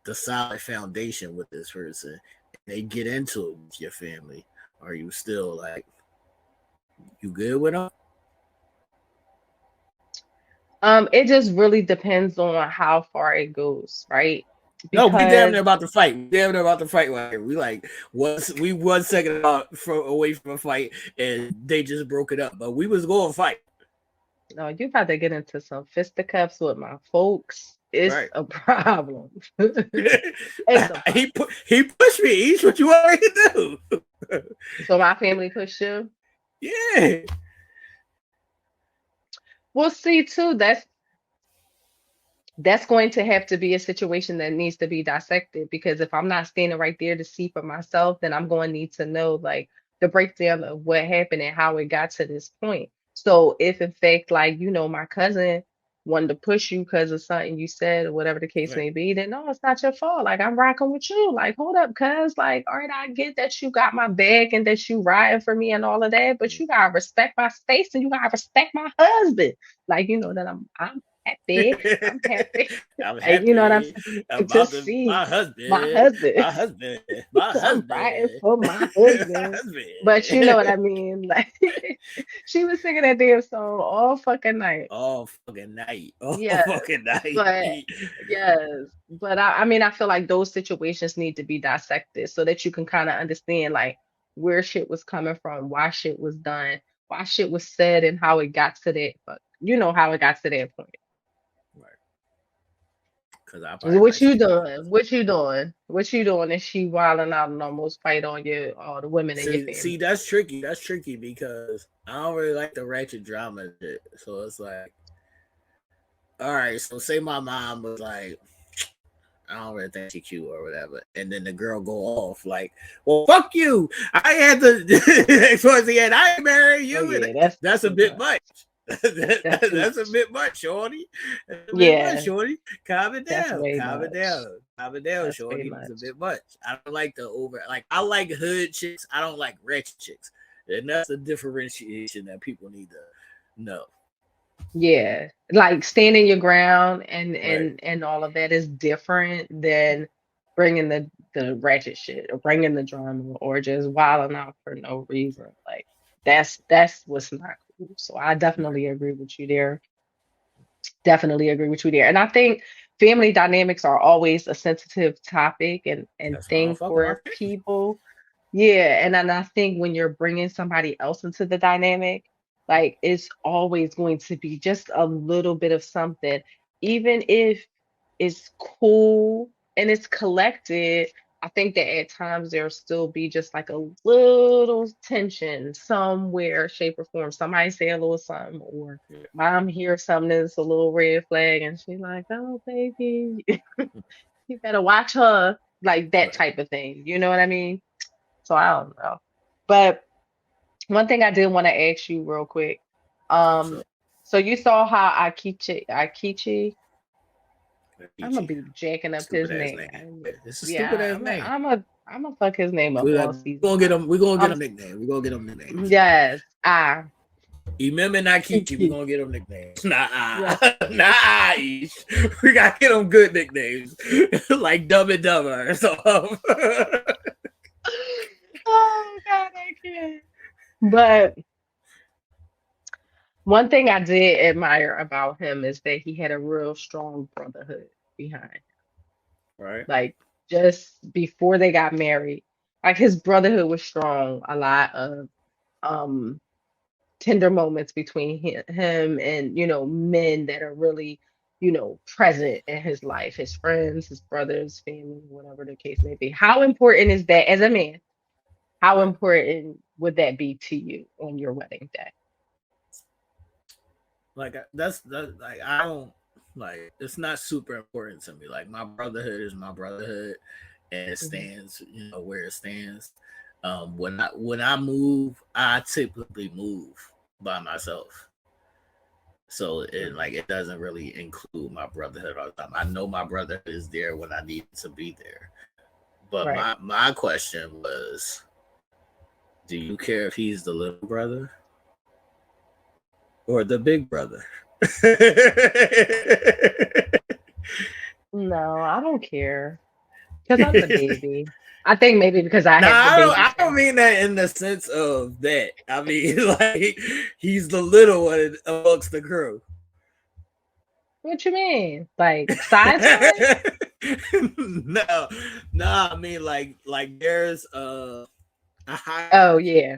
the solid foundation with this person, and they get into it with your family, are you still like, you good with them? It just really depends on how far it goes, right? No, we damn Because near about to fight. We damn near about to fight right here. We like we 1 second away from a fight, and they just broke it up. But we was going to fight, no, you about to get into some fisticuffs with my folks. It's right? a problem. It's a problem. He pushed me. Each what you want me to do? So my family pushed you. Yeah, We'll see too. That's going to have to be a situation that needs to be dissected, because if I'm not standing right there to see for myself, then I'm going to need to know like the breakdown of what happened and how it got to this point. So if in fact, like, my cousin wanted to push you because of something you said or whatever the case right. may be, then no, it's not your fault. Like, I'm rocking with you. Like, hold up, cuz, like, all right, I get that you got my back and that you riding for me and all of that, but you gotta respect my space and you gotta respect my husband. Like, that I'm happy. I'm happy. I'm Like, you know what I'm happy saying? To about see my my husband, husband. my husband, my I'm fighting husband, for my my husband. But you know what husband. I mean? Like, she was singing that damn song all fucking night. All fucking night, all Yes. fucking night. But yes. But I mean, I feel like those situations need to be dissected so that you can kind of understand like where shit was coming from, why shit was done, why shit was said, and how it got to that. But you know how it got to that point. Right. Because I probably What might you stick my doing? What you doing? What you doing? Is she wilding out and almost fight on all the women in your see family? that's tricky. That's tricky because I don't really like the ratchet drama shit. So it's like, all right, so say my mom was like, I don't really think she cute or whatever, and then the girl go off like, well, fuck you. I had to towards the end. I ain't marry Oh you, and yeah, that's that's a too bit much. much. That's too That's a much. bit much, shorty. That's a bit much, Yeah, shorty. Calm it that's down. way Calm it much. down. Calm it down, That's way shorty. It's a much. bit much. I don't like the over. Like, I like hood chicks. I don't like ratchet chicks, and that's the differentiation that people need to know. Yeah, like standing your ground and Right. and and all of that is different than bringing the ratchet shit or bringing the drama or just wilding out for no reason. Like that's what's not cool. So I Right. definitely agree with you there. Definitely agree with you there. And I think family dynamics are always a sensitive topic and That's why I don't thing fuck with my for family. people. Yeah, and then I think when you're bringing somebody else into the dynamic, like it's always going to be just a little bit of something, even if it's cool and it's collected. I think that at times there'll still be just like a little tension somewhere, shape, or form. Somebody say a little something, or Yeah. mom hears something that's a little red flag, and she's like, "Oh, baby, you better watch her," like that Right. type of thing. You know what I mean? So I don't know. But one thing I did want to ask you real quick. So, Um, so you saw how Akichi, I'm gonna Ichi. be jacking up Stupid his ass name. name. Yeah, it's a stupid Yeah, ass name. I'm gonna fuck his name up We all got, season gonna get long. him. We gonna get Um, him nickname. We gonna get him nicknames. yes, I, Remember Nakichi, we gonna get him nicknames. yes. Nah, Ish. We gotta get him good nicknames. Like Dumb and Dumber or something. Oh God, I can't. But one thing I did admire about him is that he had a real strong brotherhood behind. Right. Like just before they got married, like his brotherhood was strong. A lot of um tender moments between him and men that are really present in his life, his friends, his brothers, family, whatever the case may be. How important is that as a man? How Right. important would that be to you on your wedding day? Like that's like I don't like it's not super important to me. Like my brotherhood is my brotherhood and it Hmm. stands, where it stands. When I move, I typically move by myself. So it doesn't really include my brotherhood all the time. I know my brotherhood is there when I need it to be there. But Right. my question was, do you care if he's the little brother or the big brother? No, I don't care because I'm the baby. I think maybe because I Nah, have the I don't. baby I don't face. mean that in the sense of that. I mean, like he's the little one amongst the crew. What you mean? Like size? No, no. I mean, like there's a Oh hierarchy. yeah,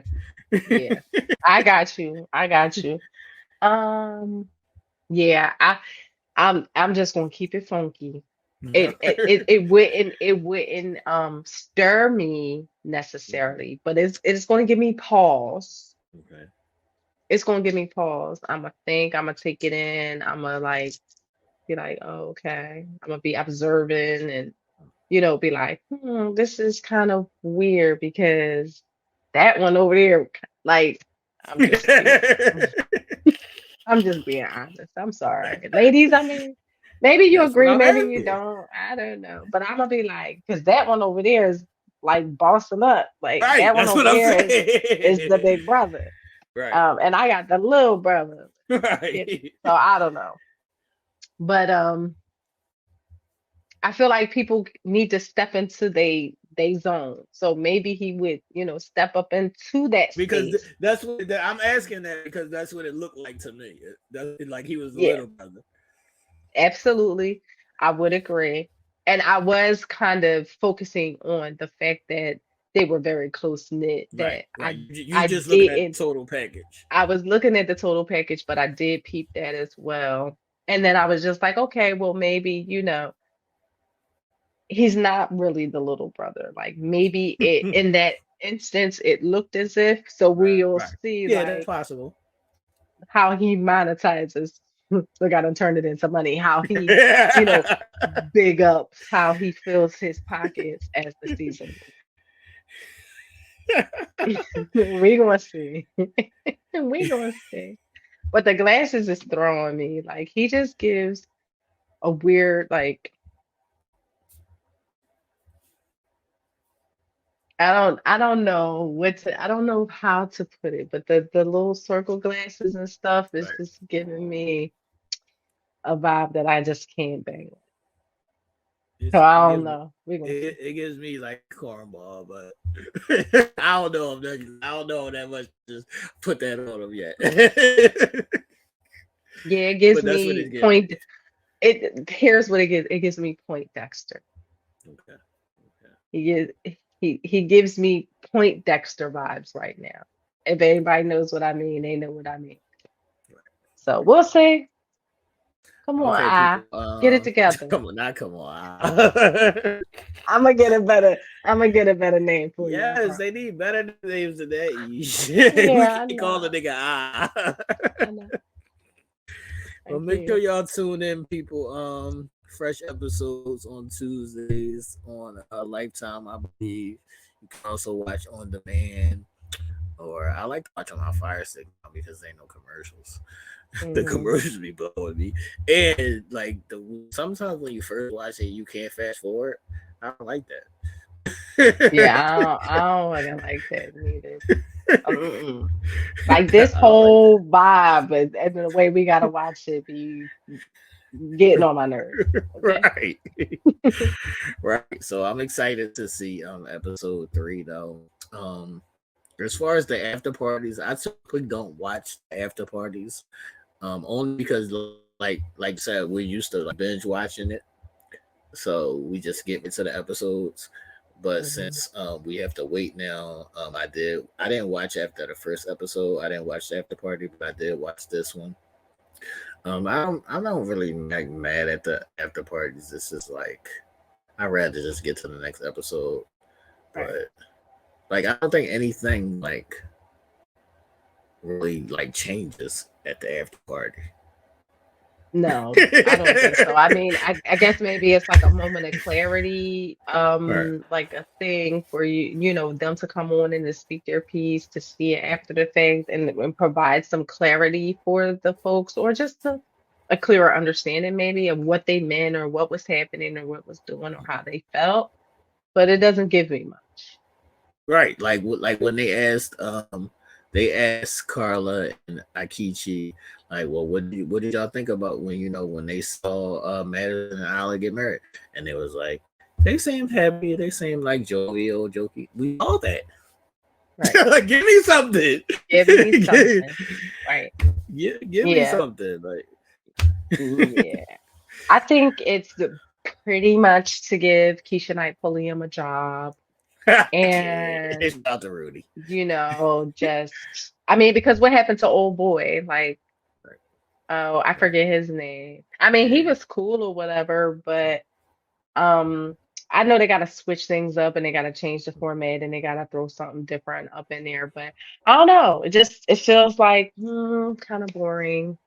yeah. I got you. I got you. Um, yeah, I'm just gonna keep it funky. It wouldn't stir me necessarily, but it's gonna give me pause. Okay. It's gonna give me pause. I'm gonna think, I'm gonna take it in, I'm gonna like be like, oh, okay. I'm gonna be observing and be like, this is kind of weird because that one over there, like, I'm just being I'm just being honest. I'm sorry. Ladies, I mean, maybe you That's what agree, I'm maybe you asking. don't. I don't know. But I'm gonna be like, because that one over there is like bossing up. Like Right. that one That's over what I'm there is the saying. big brother. Right. And I got the little brother. Right. So I don't know. But I feel like people need to step into they zone. So maybe he would, step up into that Because space. that's what I'm asking that because that's what it looked like to me. Like he was the Yeah. little brother. Absolutely. I would agree. And I was kind of focusing on the fact that they were very close knit, Right. that Right. You I just looking at didn't the total package. I was looking at the total package, but I did peep that as well. And then I was just like, okay, well maybe, he's not really the little brother. Like maybe in that instance it looked as if, so Right. we'll Right. see Yeah, that's like possible. how he monetizes. Look, I done turned it into money. How he, you know, big ups, how he fills his pockets as the season moves. We gonna see. We gonna see. But the glasses is throwing me. Like he just gives a weird, like I don't know I don't know how to put it, but the little circle glasses and stuff is Right. just giving me a vibe that I just can't bang with. So it I gives don't me know. We're gonna see. it gives me like cornball, but I don't know if I don't know that much. Just put that on them yet. Yeah, it gives But that's what me it's giving point. me. It here's what it gives. It gives me Point Dexter. Okay. Okay. He gives he gives me Point Dexter vibes right now. If anybody knows what I mean, they know what I mean. So we'll see. Come on, Okay, I people. get it together. Come on, not come on. I'm gonna get a better. I'm gonna get a better name for you. I Yes, promise. they need better names than that. We Yeah, I can't call the know. nigga I know. I Well, make sure get. y'all tune in, people. Fresh episodes on Tuesdays on Lifetime, I believe. You can also watch on demand, or I like to watch on my Fire Stick now because there ain't no commercials. The Hmm. commercials be blowing me, and like sometimes when you first watch it, you can't fast forward. I don't like Yeah, that. I don't like that neither. Mm-mm. Like this I don't like whole vibe and the way we gotta watch it be getting on my nerves. that. Okay. Right. Right. So I'm excited to see episode 3 though. Um as far as the after parties, I typically don't watch the after parties. Only because like you said, we're used to like binge watching it. So we just get into the episodes. But Hmm. since we have to wait now, I didn't watch after the first episode. I didn't watch the after party, but I did watch this one. I don't really like mad at the after parties. It's just like I'd rather just get to the next episode. Right. But like I don't think anything like really like changes at the after party. No, I don't think so. I mean, I guess maybe it's like a moment of clarity, Right. like a thing for them to come on and to speak their piece, to see it after the fact and provide some clarity for the folks, or just a clearer understanding maybe of what they meant or what was happening or what was doing or how they felt. But it doesn't give me much. Right. Like when they asked Carla and Akichi like, well, what did y'all think about when when they saw Madison and Isla get married? And it was like they seemed happy, they seemed like jovial, jokey. We all that. Right. Like, give me something. Give me something. Right. Give me Yeah. something. Like Yeah. I think it's pretty much to give Keisha Knight Pulliam a job it's and, not the Rudy. just, I mean, because what happened to old boy? Like, Right, oh, I right. forget his name. I mean, he Yeah. was cool or whatever, but um, I know they got to switch things up and they got to change the format and they got to throw something different up in there. But I don't know. It feels like kind of boring.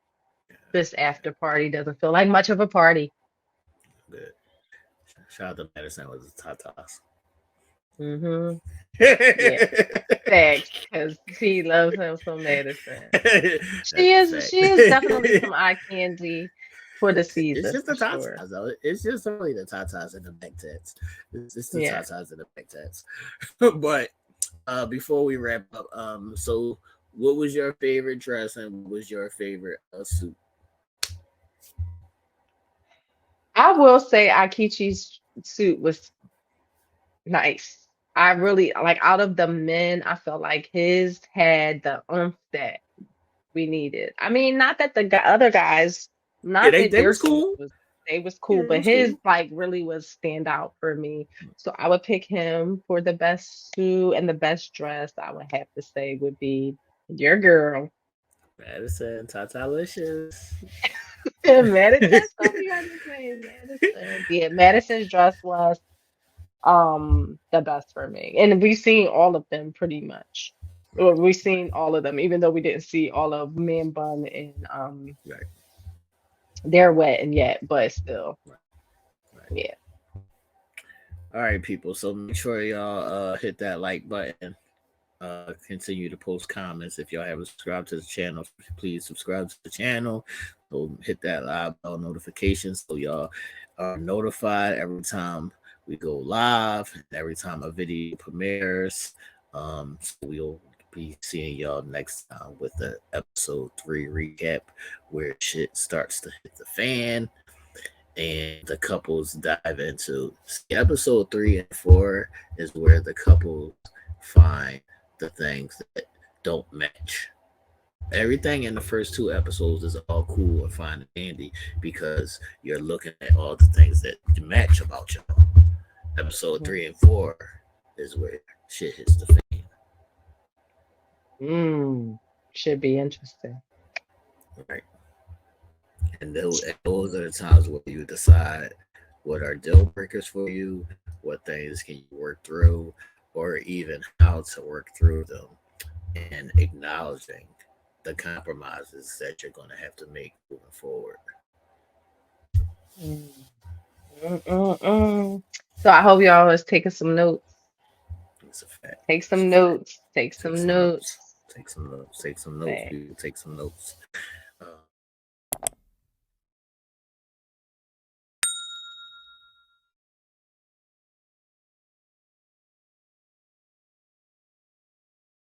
This after party doesn't feel like much of a party. Good. Shout out to Madison with the tatas. Hmm. Yeah, thanks, because he loves him some medicine. That's a She fact. is definitely some eye candy for the It's season just the for sure. tatas though. It's just only the tatas and the back tats. It's the Yeah, tatas and the back tats. But before we wrap up, so what was your favorite dress and what was your favorite suit? I will say Aikichi's suit was nice. I really like out of the men, I felt like his had the oomph that we needed. I mean, not that the other guys, Yeah, not they that they their was suits cool. was they was Yeah, cool, they but was his cool. like really was stand out for me. So I would pick him for the best suit and the best dress. I would have to say would be your girl. Madison, tatalicious. Madison, so we got to say Madison. Yeah, Madison's dress was the best for me. And we've seen all of them pretty much. Well, Right, we've seen right, all of them, even though we didn't see all of Man Bun and right, their wedding yet, but still. right, right. Yeah. All right, people. So make sure y'all hit that like button. Continue to post comments. If y'all haven't subscribed to the channel, please subscribe to the channel. So hit that live bell notification so y'all are notified every time we go live, every time a video premieres. So we'll be seeing y'all next time with the episode 3 recap where shit starts to hit the fan. and the couples dive into. See, episode 3 and 4 is where the couples find the things that don't match. Everything in the first 2 episodes is all cool and fine and dandy because you're looking at all the things that match about y'all. Episode Mhm. 3 and 4 is where shit hits the fan. Mm. Should be interesting. Right. And those are the times where you decide what are deal breakers for you, what things can you work through, or even how to work through them, and acknowledging the compromises that you're going to have to make moving forward. Mm. Mm-mm-mm. So I hope y'all is taking some notes. It's a fact. Take It's a some fact. notes. Take Take some some notes. notes. Take some notes. Take some notes, Say, people. Take some notes.